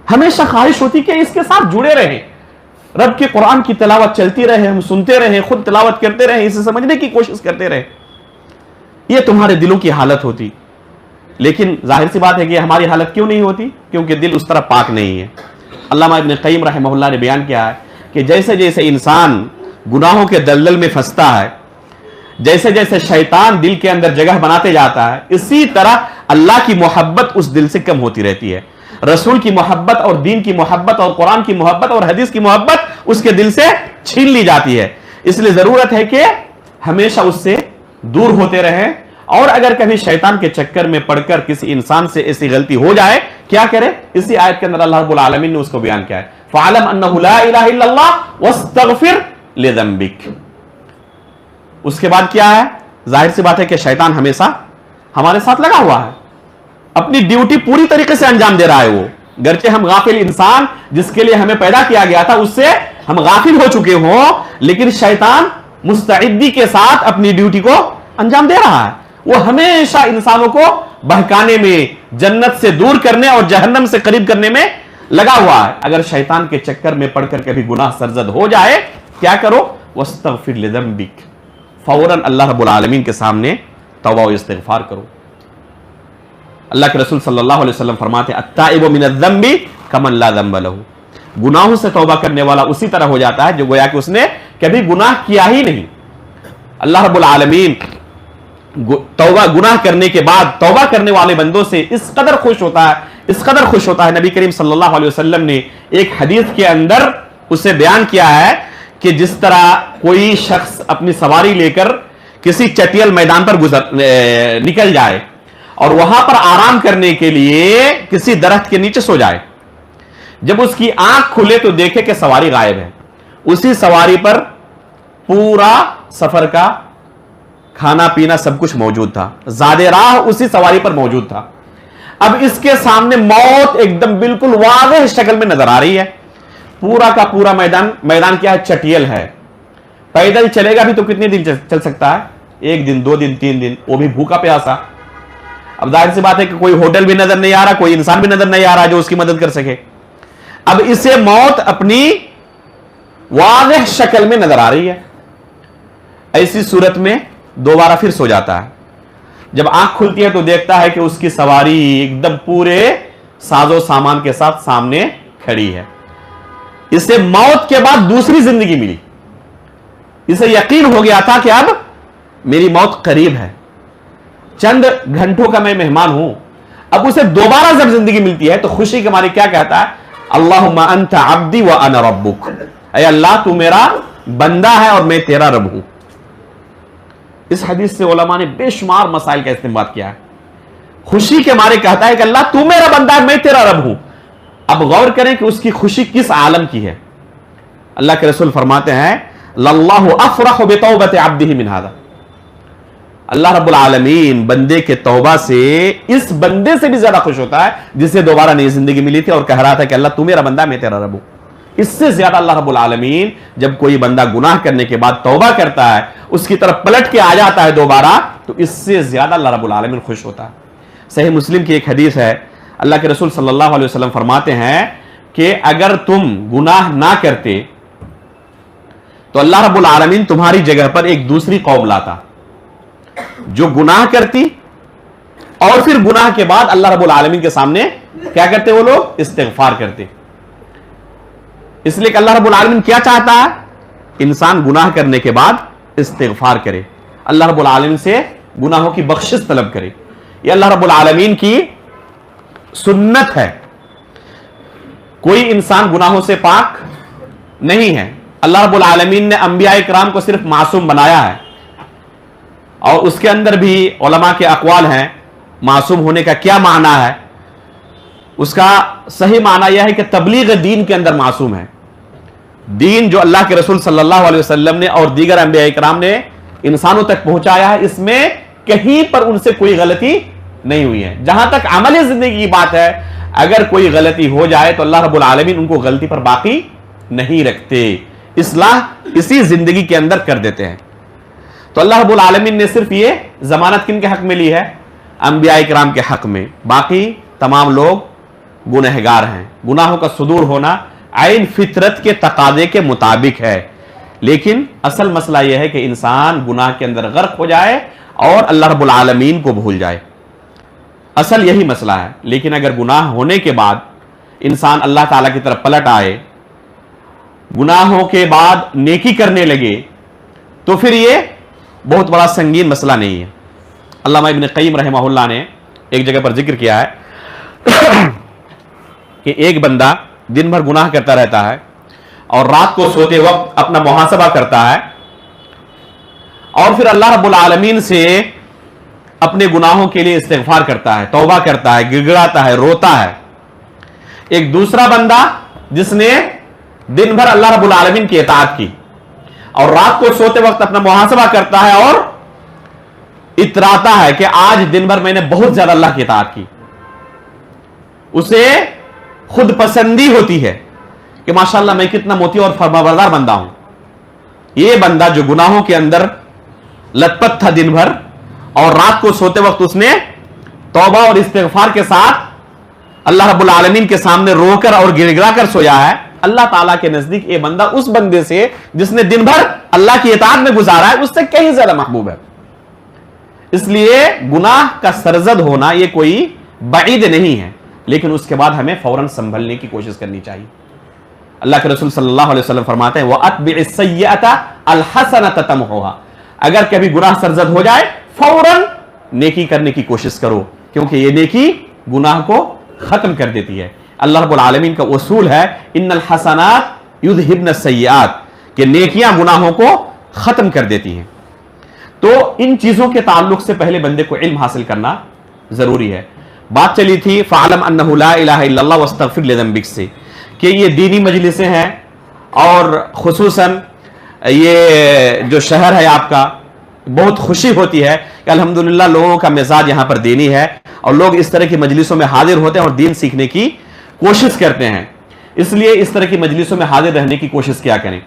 ہمیشہ خواہش ہوتی کہ اس کے ساتھ جڑے رہیں, رب کے قرآن کی تلاوت چلتی رہے, ہم سنتے رہیں, خود تلاوت کرتے رہیں, اسے سمجھنے کی کوشش کرتے رہیں. یہ تمہارے دلوں کی حالت ہوتی. لیکن ظاہر سی بات ہے کہ ہماری حالت کیوں نہیں ہوتی؟ کیونکہ دل اس طرح پاک نہیں ہے. علامہ ابن قیم رحمہ اللہ نے بیان کیا ہے کہ جیسے جیسے انسان گناہوں کے دلدل میں پھنستا ہے, جیسے جیسے شیطان دل کے اندر جگہ بناتے جاتا ہے, اسی طرح اللہ کی محبت اس دل سے کم ہوتی رہتی ہے. رسول کی محبت اور دین کی محبت اور قرآن کی محبت اور حدیث کی محبت اس کے دل سے چھین لی جاتی ہے. اس لیے ضرورت ہے کہ ہمیشہ اس سے دور ہوتے رہیں, اور اگر کبھی شیطان کے چکر میں پڑ کر کسی انسان سے ایسی غلطی ہو جائے, کیا کرے؟ اسی آیت کے اندر اللہ رب العالمین نے اس کو بیان کیا ہے, فَعَلَمْ أَنَّهُ لَا إِلَهَ إِلَّا اللَّهُ وَاسْتَغْفِرْ لِذَنبِكَ. اس کے بعد کیا ہے؟ ظاہر سی بات ہے کہ شیطان ہمیشہ ہمارے ساتھ لگا ہوا ہے, اپنی ڈیوٹی پوری طریقے سے انجام دے رہا ہے. وہ گرچہ ہم غافل انسان جس کے لیے ہمیں پیدا کیا گیا تھا اس سے ہم غافل ہو چکے ہوں, لیکن شیطان مستعدی کے ساتھ اپنی ڈیوٹی کو انجام دے رہا ہے. وہ ہمیشہ انسانوں کو بہکانے میں, جنت سے دور کرنے اور جہنم سے قریب کرنے میں لگا ہوا ہے. اگر شیطان کے چکر میں پڑ کر کبھی گناہ سرزد ہو جائے, کیا کرو؟ وَاسْتَغْفِرْ لِذَنبِكَ, فوراً اللہ رب العالمین کے سامنے توبہ و استغفار کرو. اللہ کے رسول صلی اللہ علیہ وسلم فرماتے ہیں, التائب من الذنب کمن لا ذنب له, گناہوں سے توبہ کرنے والا اسی طرح ہو جاتا ہے جو گویا کہ اس نے کبھی گناہ کیا ہی نہیں. اللہ رب العالمین توبہ گناہ کرنے کے بعد توبہ کرنے والے بندوں سے اس قدر خوش ہوتا ہے, اس قدر خوش ہوتا ہے. نبی کریم صلی اللہ علیہ وسلم نے ایک حدیث کے اندر اسے بیان کیا ہے کہ جس طرح کوئی شخص اپنی سواری لے کر کسی چٹیل میدان پر نکل جائے اور وہاں پر آرام کرنے کے لیے کسی درخت کے نیچے سو جائے, جب اس کی آنکھ کھلے تو دیکھے کہ سواری غائب ہے. اسی سواری پر پورا سفر کا کھانا پینا سب کچھ موجود تھا, زاد راہ اسی سواری پر موجود تھا. اب اس کے سامنے موت ایک دم بالکل واضح شکل میں نظر آ رہی ہے. پورا کا پورا میدان کیا ہے؟ چٹیل ہے. پیدل چلے گا بھی تو کتنے دن چل سکتا ہے؟ 1 دن 2 دن 3 دن, وہ بھی بھوکا پیاسا. اب ظاہر سی بات ہے کہ کوئی ہوٹل بھی نظر نہیں آ رہا, کوئی انسان بھی نظر نہیں آ رہا جو اس کی مدد کر سکے. اب اسے موت اپنی واضح شکل میں نظر آ رہی ہے. ایسی صورت میں دوبارہ پھر سو جاتا ہے. جب آنکھ کھلتی ہے تو دیکھتا ہے کہ اس کی سواری ایک دم پورے ساز و سامان کے ساتھ سامنے کھڑی ہے. اسے موت کے بعد دوسری زندگی ملی. اسے یقین ہو گیا تھا کہ اب میری موت قریب ہے, چند گھنٹوں کا میں مہمان ہوں. اب اسے دوبارہ جب زندگی ملتی ہے تو خوشی کے مارے کیا کہتا ہے؟ اللہم انت عبدی وانا ربک, اے اللہ تو میرا بندہ ہے اور میں تیرا رب ہوں. اس حدیث سے علماء نے بے شمار مسائل کا استنباط کیا ہے. خوشی کے مارے کہتا ہے کہ اللہ تو میرا بندہ ہے, میں تیرا رب ہوں. اب غور کریں کہ اس کی خوشی کس عالم کی ہے. اللہ کے رسول فرماتے ہیں للہ افرح بتوبت عبدہ من ھذا, اللہ رب العالمین بندے کے توبہ سے اس بندے سے بھی زیادہ خوش ہوتا ہے جسے دوبارہ نئی زندگی ملی تھی اور کہہ رہا تھا کہ اللہ تو میرا بندہ میں تیرا رب ہوں. اس سے زیادہ اللہ رب العالمین جب کوئی بندہ گناہ کرنے کے بعد توبہ کرتا ہے, اس کی طرف پلٹ کے آ جاتا ہے دوبارہ, تو اس سے زیادہ اللہ رب العالمین خوش ہوتا ہے. صحیح مسلم کی ایک حدیث ہے, اللہ کے رسول صلی اللہ علیہ وسلم فرماتے ہیں کہ اگر تم گناہ نہ کرتے تو اللہ رب العالمین تمہاری جگہ پر ایک دوسری قوم لاتا جو گناہ کرتی اور پھر گناہ کے بعد اللہ رب العالمین کے سامنے کیا کرتے, وہ لوگ استغفار کرتے. اس لیے کہ اللہ رب العالمین کیا چاہتا ہے, انسان گناہ کرنے کے بعد استغفار کرے, اللہ رب العالمین سے گناہوں کی بخشش طلب کرے. یہ اللہ رب العالمین کی سنت ہے. کوئی انسان گناہوں سے پاک نہیں ہے. اللہ رب العالمین نے انبیاء کرام کو صرف معصوم بنایا ہے, اور اس کے اندر بھی علماء کے اقوال ہیں معصوم ہونے کا کیا معنی ہے. اس کا صحیح معنی یہ ہے کہ تبلیغ دین کے اندر معصوم ہے. دین جو اللہ کے رسول صلی اللہ علیہ وسلم نے اور دیگر انبیاء کرام نے انسانوں تک پہنچایا ہے, اس میں کہیں پر ان سے کوئی غلطی نہیں ہوئی ہے. جہاں تک عملی زندگی کی بات ہے, اگر کوئی غلطی ہو جائے تو اللہ رب العالمین ان کو غلطی پر باقی نہیں رکھتے, اصلاح اسی زندگی کے اندر کر دیتے ہیں. تو اللہ رب العالمین نے صرف یہ ضمانت کن کے حق میں لی ہے, انبیاء کرام کے حق میں. باقی تمام لوگ گنہگار ہیں. گناہوں کا صدور ہونا عین فطرت کے تقاضے کے مطابق ہے, لیکن اصل مسئلہ یہ ہے کہ انسان گناہ کے اندر غرق ہو جائے اور اللہ رب العالمین کو بھول جائے. اصل یہی مسئلہ ہے. لیکن اگر گناہ ہونے کے بعد انسان اللہ تعالیٰ کی طرف پلٹ آئے, گناہوں کے بعد نیکی کرنے لگے, تو پھر یہ بہت بڑا سنگین مسئلہ نہیں ہے. علامہ ابن قیم رحمہ اللہ نے ایک جگہ پر ذکر کیا ہے کہ ایک بندہ دن بھر گناہ کرتا رہتا ہے اور رات کو سوتے وقت اپنا محاسبہ کرتا ہے, اور پھر اللہ رب العالمین سے اپنے گناہوں کے لیے استغفار کرتا ہے, توبہ کرتا ہے, گڑ گڑاتا ہے, روتا ہے. ایک دوسرا بندہ جس نے دن بھر اللہ رب العالمین کی اطاعت کی اور رات کو سوتے وقت اپنا محاسبہ کرتا ہے اور اتراتا ہے کہ آج دن بھر میں نے بہت زیادہ اللہ کی اطاعت کی. اسے خود پسندی ہوتی ہے کہ ماشاءاللہ میں کتنا موتی اور فرمانبردار بندہ ہوں. یہ بندہ جو گناہوں کے اندر لت پت تھا دن بھر, اور رات کو سوتے وقت اس نے توبہ اور استغفار کے ساتھ اللہ رب العالمین کے سامنے رو کر اور گڑ گڑا کر سویا ہے, اللہ تعالیٰ کے نزدیک یہ بندہ اس بندے سے جس نے دن بھر اللہ کی اطاعت میں گزارا ہے اس سے کہیں زیادہ محبوب ہے. اس لیے گناہ کا سرزد ہونا یہ کوئی بعید نہیں ہے, لیکن اس کے بعد ہمیں فوراً سنبھلنے کی کوشش کرنی چاہیے. اللہ کے رسول صلی اللہ علیہ وسلم فرماتے ہیں وَأَتْبِعِ السَّيِّئَةَ الْحَسَنَةَ تَمْحُوهَا, اگر کبھی گناہ سرزد ہو جائے فوراً نیکی کرنے کی کوشش کرو, کیونکہ یہ نیکی گناہ کو ختم کر دیتی ہے. اللہ رب العالمین کا اصول ہے ان الحسنات یذہبن السیئات, کہ نیکیاں گناہوں کو ختم کر دیتی ہیں. تو ان چیزوں کے تعلق سے پہلے بندے کو علم حاصل کرنا ضروری ہے. بات چلی تھی فَعَلَمْ أَنَّهُ لَا إِلَهَ إِلَّا اللَّهُ وَاسْتَغْفِرْ لِذَنبِكَ سے, کہ یہ دینی مجلسیں ہیں اور خصوصاً یہ جو شہر ہے آپ کا, بہت خوشی ہوتی ہے کہ الحمدللہ لوگوں کا مزاج یہاں پر دینی ہے اور لوگ اس طرح کی مجلسوں میں حاضر ہوتے ہیں اور دین سیکھنے کی کوشش کرتے ہیں. اس لیے اس طرح کی مجلسوں میں حاضر رہنے کی کوشش کیا کریں.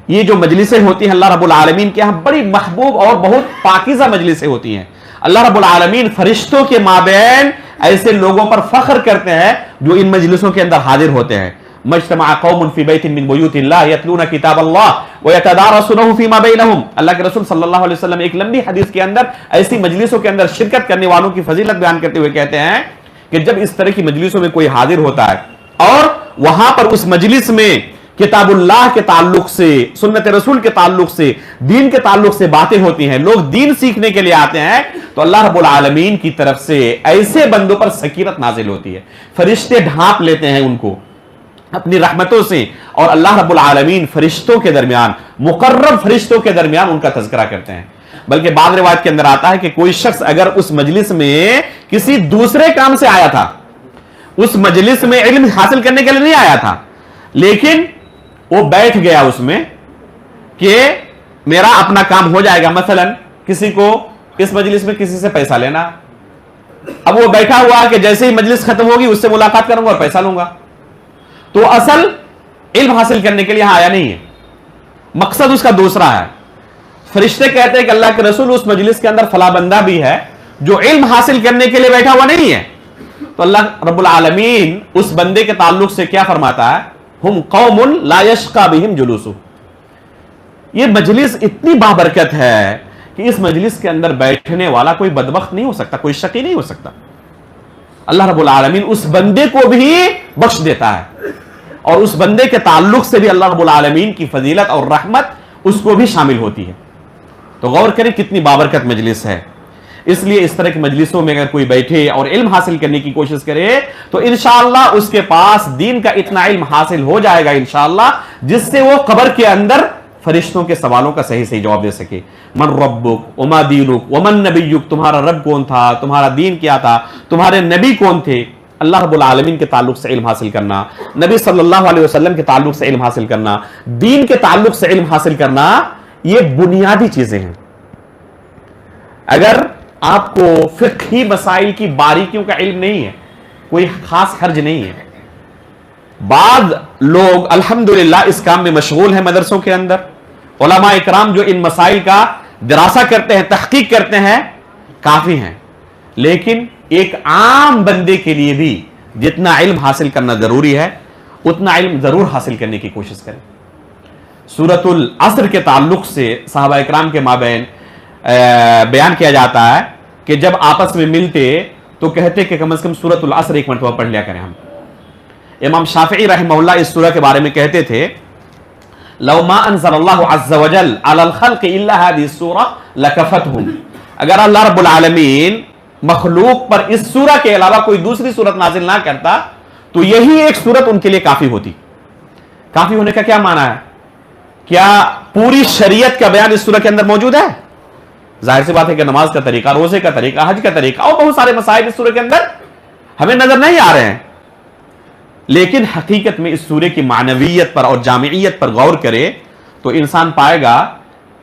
یہ جو مجلسیں ہوتی ہیں اللہ رب العالمین کے یہاں بڑی محبوب اور بہت پاکیزہ مجلسیں ہوتی ہیں. اللہ رب العالمین فرشتوں کے مابین ایسے لوگوں پر فخر کرتے ہیں جو ان مجلسوں کے اندر حاضر ہوتے ہیں. مجتمع قوم فی بیت من بیوت اللہ یتلون کتاب اللہ ویتدارسونہ فیما بینہم. اللہ کے رسول صلی اللہ علیہ وسلم ایک لمبی حدیث کے اندر ایسی مجلسوں کے اندر شرکت کرنے والوں کی فضیلت بیان کرتے ہوئے کہتے ہیں کہ جب اس طرح کی مجلسوں میں کوئی حاضر ہوتا ہے اور وہاں پر اس مجلس میں کتاب اللہ کے تعلق سے, سنت رسول کے تعلق سے, دین کے تعلق سے باتیں ہوتی ہیں, لوگ دین سیکھنے کے لیے آتے ہیں, تو اللہ رب العالمین کی طرف سے ایسے بندوں پر سکینت نازل ہوتی ہے. فرشتے ڈھانپ لیتے ہیں ان کو اپنی رحمتوں سے, اور اللہ رب العالمین فرشتوں کے درمیان, مقرب فرشتوں کے درمیان ان کا تذکرہ کرتے ہیں. بلکہ بعض روایت کے اندر آتا ہے کہ کوئی شخص اگر اس مجلس میں کسی دوسرے کام سے آیا تھا, اس مجلس میں علم حاصل کرنے کے لیے نہیں آیا تھا, لیکن وہ بیٹھ گیا اس میں کہ میرا اپنا کام ہو جائے گا. مثلا کسی کو اس مجلس میں کسی سے پیسہ لینا. اب وہ بیٹھا ہوا کہ جیسے ہی مجلس ختم ہوگی اس سے ملاقات کروں گا اور پیسہ لوں گا. تو اصل علم حاصل کرنے کے لیے یہاں آیا نہیں ہے, مقصد اس کا دوسرا ہے. فرشتے کہتے ہیں کہ اللہ کے رسول اس مجلس کے اندر فلاں بندہ بھی ہے جو علم حاصل کرنے کے لیے بیٹھا ہوا نہیں ہے. تو اللہ رب العالمین اس بندے کے تعلق سے کیا فرماتا ہے؟ ہم قوم لا یشقی بہم جلوسہ. یہ مجلس اتنی بابرکت ہے کہ اس مجلس کے اندر بیٹھنے والا کوئی بدبخت نہیں ہو سکتا, کوئی شقی نہیں ہو سکتا. اللہ رب العالمین اس بندے کو بھی بخش دیتا ہے, اور اس بندے کے تعلق سے بھی اللہ رب العالمین کی فضیلت اور رحمت اس کو بھی شامل ہوتی ہے. تو غور کریں کتنی بابرکت مجلس ہے. اس لیے اس طرح کی مجلسوں میں اگر کوئی بیٹھے اور علم حاصل کرنے کی کوشش کرے تو انشاءاللہ اس کے پاس دین کا اتنا علم حاصل ہو جائے گا انشاءاللہ, جس سے وہ قبر کے اندر فرشتوں کے سوالوں کا صحیح صحیح جواب دے سکے. من ربک وما دینک ومن نبیک, تمہارا رب کون تھا, تمہارا دین کیا تھا, تمہارے نبی کون تھے. اللہ رب العالمین کے تعلق سے علم حاصل کرنا, نبی صلی اللہ علیہ وسلم کے تعلق سے علم حاصل کرنا, دین کے تعلق سے علم حاصل کرنا, یہ بنیادی چیزیں ہیں. اگر آپ کو فقہی مسائل کی باریکیوں کا علم نہیں ہے, کوئی خاص حرج نہیں ہے. بعض لوگ الحمدللہ اس کام میں مشغول ہیں مدرسوں کے اندر, علماء اکرام جو ان مسائل کا دراسہ کرتے ہیں, تحقیق کرتے ہیں, کافی ہیں. لیکن ایک عام بندے کے لیے بھی جتنا علم حاصل کرنا ضروری ہے اتنا علم ضرور حاصل کرنے کی کوشش کریں. سورۃ العصر کے تعلق سے صحابہ اکرام کے مابین بیان کیا جاتا ہے کہ جب آپس میں ملتے تو کہتے کہ کم از کم سورۃ العصر ایک مرتبہ پڑھ لیا کریں ہم. امام شافعی رحمہ اللہ اس سورہ کے بارے میں کہتے تھے لو ما انزل اللہ عز وجل علی الخلق الا هذه السورة لکفتهم. اگر اللہ رب العالمین مخلوق پر اس سورہ کے علاوہ کوئی دوسری سورت نازل نہ کرتا تو یہی ایک سورت ان کے لیے کافی ہوتی. کافی ہونے کا کیا معنی ہے؟ کیا پوری شریعت کا بیان اس سورہ کے اندر موجود ہے؟ ظاہر سی بات ہے کہ نماز کا طریقہ, روزے کا طریقہ, حج کا طریقہ اور بہت سارے مسائل اس سورہ کے اندر ہمیں نظر نہیں آ رہے ہیں. لیکن حقیقت میں اس سورے کی معنویت پر اور جامعیت پر غور کرے تو انسان پائے گا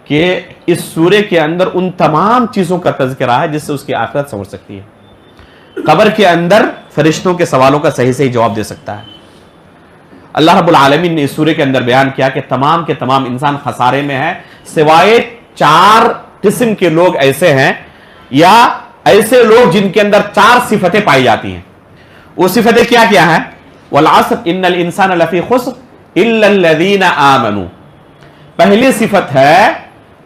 کہ اس سورے کے اندر ان تمام چیزوں کا تذکرہ ہے جس سے اس کی آخرت سنور سکتی ہے. قبر کے اندر فرشتوں کے سوالوں کا صحیح صحیح جواب دے سکتا ہے. اللہ رب العالمین نے اس سورے کے اندر بیان کیا کہ تمام کے تمام انسان خسارے میں ہے سوائے 4 قسم کے لوگ ایسے ہیں, یا ایسے لوگ جن کے اندر 4 صفتیں پائی جاتی ہیں. وہ صفتیں کیا کیا ہیں؟ والعصر ان الانسان لفی خسر الا الذین آمنوا. پہلی صفت ہے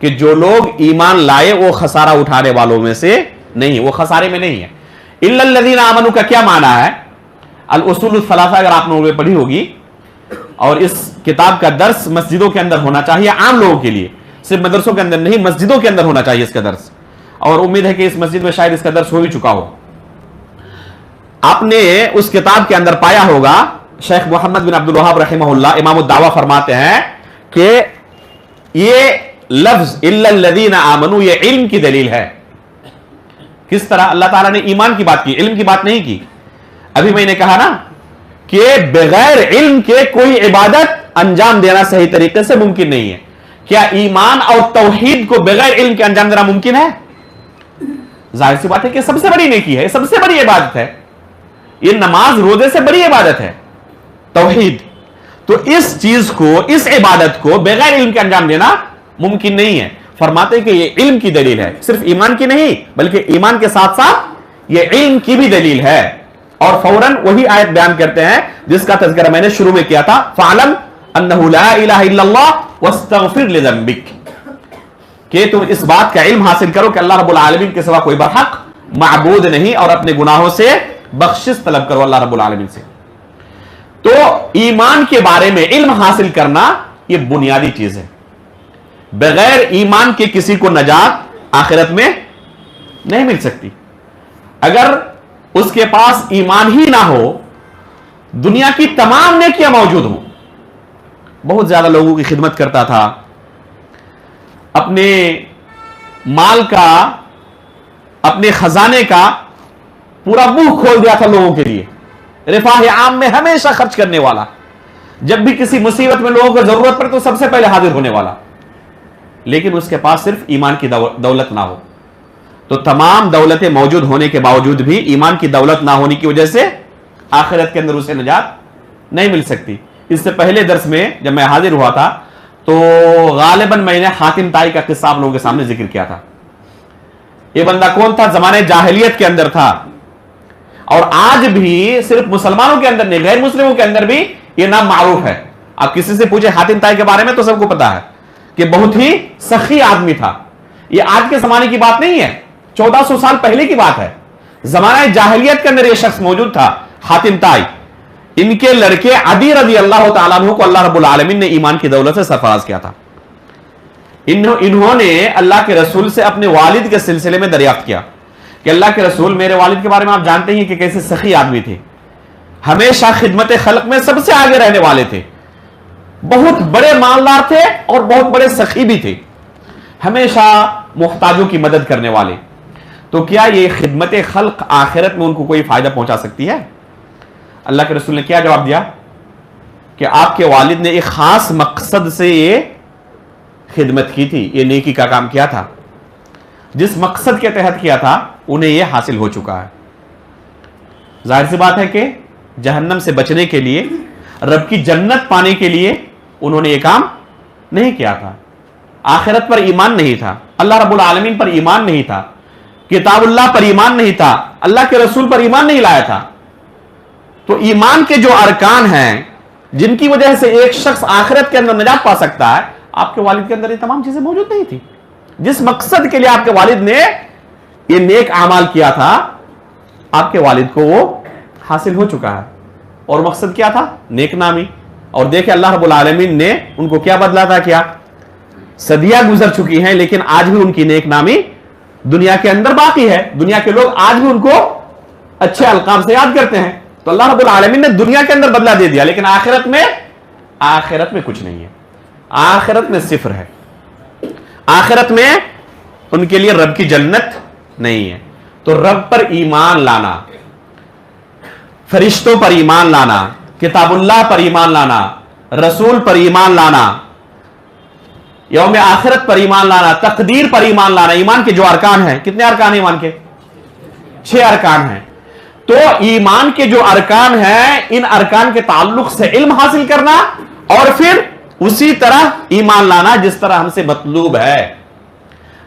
کہ جو لوگ ایمان لائے وہ خسارہ اٹھانے والوں میں سے نہیں, وہ خسارے میں نہیں ہے. الا الذین آمنوا کا کیا معنی ہے؟ الاصول الثلاثہ اگر آپ نے پڑھی ہوگی, اور اس کتاب کا درس مسجدوں کے اندر ہونا چاہیے عام لوگوں کے لیے, صرف مدرسوں کے اندر نہیں, مسجدوں کے اندر ہونا چاہیے اس کا درس, اور امید ہے کہ اس مسجد میں شاید اس کا درس ہو ہی چکا ہو. آپ نے اس کتاب کے اندر پایا ہوگا شیخ محمد بن عبد الوہاب رحمہ اللہ امام الدعوہ فرماتے ہیں کہ یہ لفظ الا الذین آمنوا یہ علم کی دلیل ہے. کس طرح؟ اللہ تعالیٰ نے ایمان کی بات کی, علم کی بات نہیں کی. ابھی میں نے کہا نا کہ بغیر علم کے کوئی عبادت انجام دینا صحیح طریقے سے ممکن نہیں ہے. کیا ایمان اور توحید کو بغیر علم کے انجام دینا ممکن ہے؟ ظاہر سی بات ہے کہ سب سے بڑی نیکی ہے, سب سے بڑی عبادت ہے. یہ نماز روزے سے بڑی عبادت ہے توحید. تو اس چیز کو, اس عبادت کو بغیر علم کے انجام دینا ممکن نہیں ہے. فرماتے ہیں کہ یہ علم کی دلیل ہے, صرف ایمان کی نہیں بلکہ ایمان کے ساتھ ساتھ یہ علم کی بھی دلیل ہے. اور فوراً وہی آیت بیان کرتے ہیں جس کا تذکرہ میں نے شروع میں کیا تھا, فَعْلَمْ أَنَّهُ لَا إِلَهَ إِلَّا اللَّهُ وَاسْتَغْفِرْ لِذَنبِكَ, کہ تم اس بات کا علم حاصل کرو کہ اللہ رب العالمین کے سوا کوئی برحق معبود نہیں, اور اپنے گناہوں سے بخشش طلب کرو اللہ رب العالمین سے. تو ایمان کے بارے میں علم حاصل کرنا یہ بنیادی چیز ہے. بغیر ایمان کے کسی کو نجات آخرت میں نہیں مل سکتی. اگر اس کے پاس ایمان ہی نہ ہو, دنیا کی تمام نیکیاں موجود ہوں, بہت زیادہ لوگوں کی خدمت کرتا تھا, اپنے مال کا, اپنے خزانے کا پورا منہ کھول دیا تھا لوگوں کے لیے, رفاہ عام میں ہمیشہ خرچ کرنے والا, جب بھی کسی مصیبت میں لوگوں کو ضرورت پڑے تو سب سے پہلے حاضر ہونے والا, لیکن اس کے پاس صرف ایمان کی دولت نہ ہو, تو تمام دولتیں موجود ہونے کے باوجود بھی ایمان کی دولت نہ ہونے کی وجہ سے آخرت کے اندر اسے نجات نہیں مل سکتی. اس سے پہلے درس میں جب میں حاضر ہوا تھا تو غالباً میں نے حاتم طائی کا قصہ آپ لوگوں کے سامنے ذکر کیا تھا. یہ بندہ کون تھا؟ زمانے جاہلیت کے اندر تھا، اور آج بھی صرف مسلمانوں کے اندر نہیں، غیر مسلموں کے اندر بھی یہ نام معروف ہے. آپ کسی سے پوچھے حاتم طائی کے بارے میں تو سب کو پتا ہے کہ بہت ہی سخی آدمی تھا. یہ آج کے زمانے کی بات نہیں ہے، 1400 سال پہلے کی بات ہے. زمانہ جاہلیت کے اندر یہ شخص موجود تھا، حاتم طائی. ان کے لڑکے عدی رضی اللہ تعالیٰ عنہ کو اللہ رب العالمین نے ایمان کی دولت سے سرفراز کیا تھا. انہوں نے اللہ کے رسول سے اپنے والد کے سلسلے میں دریافت کیا کہ اللہ کے رسول، میرے والد کے بارے میں آپ جانتے ہیں کہ کیسے سخی آدمی تھے، ہمیشہ خدمت خلق میں سب سے آگے رہنے والے تھے، بہت بڑے مالدار تھے اور بہت بڑے سخی بھی تھے، ہمیشہ محتاجوں کی مدد کرنے والے. تو کیا یہ خدمت خلق آخرت میں ان کو کوئی فائدہ پہنچا سکتی ہے؟ اللہ کے رسول نے کیا جواب دیا کہ آپ کے والد نے ایک خاص مقصد سے یہ خدمت کی تھی، یہ نیکی کا کام کیا تھا، جس مقصد کے تحت کیا تھا انہیں یہ حاصل ہو چکا ہے. ظاہر سی بات ہے کہ جہنم سے بچنے کے لیے، رب کی جنت پانے کے لیے انہوں نے یہ کام نہیں کیا تھا. آخرت پر ایمان نہیں تھا، اللہ رب العالمین پر ایمان نہیں تھا، کتاب اللہ پر ایمان نہیں تھا، اللہ کے رسول پر ایمان نہیں لایا تھا. تو ایمان کے جو ارکان ہیں جن کی وجہ سے ایک شخص آخرت کے اندر نجات پا سکتا ہے، آپ کے والد کے اندر یہ تمام چیزیں موجود نہیں تھی. جس مقصد کے لیے آپ کے والد نے یہ نیک اعمال کیا تھا، آپ کے والد کو وہ حاصل ہو چکا ہے. اور مقصد کیا تھا؟ نیک نامی. اور دیکھیں اللہ رب العالمین نے ان کو کیا بدلا تھا. کیا صدیاں گزر چکی ہیں لیکن آج بھی ان کی نیک نامی دنیا کے اندر باقی ہے. دنیا کے لوگ آج بھی ان کو اچھے القاب سے یاد کرتے ہیں. تو اللہ رب العالمین نے دنیا کے اندر بدلا دے دیا، لیکن آخرت میں کچھ نہیں ہے. آخرت میں صفر ہے. آخرت میں ان کے لیے رب کی جنت نہیں ہے. تو رب پر ایمان لانا، فرشتوں پر ایمان لانا، کتاب اللہ پر ایمان لانا، رسول پر ایمان لانا، یوم آخرت پر ایمان لانا، تقدیر پر ایمان لانا، ایمان کے جو ارکان ہیں. کتنے ارکان ہیں ایمان کے؟ 6 ارکان ہیں. تو ایمان کے جو ارکان ہیں، ان ارکان کے تعلق سے علم حاصل کرنا اور پھر اسی طرح ایمان لانا جس طرح ہم سے مطلوب ہے.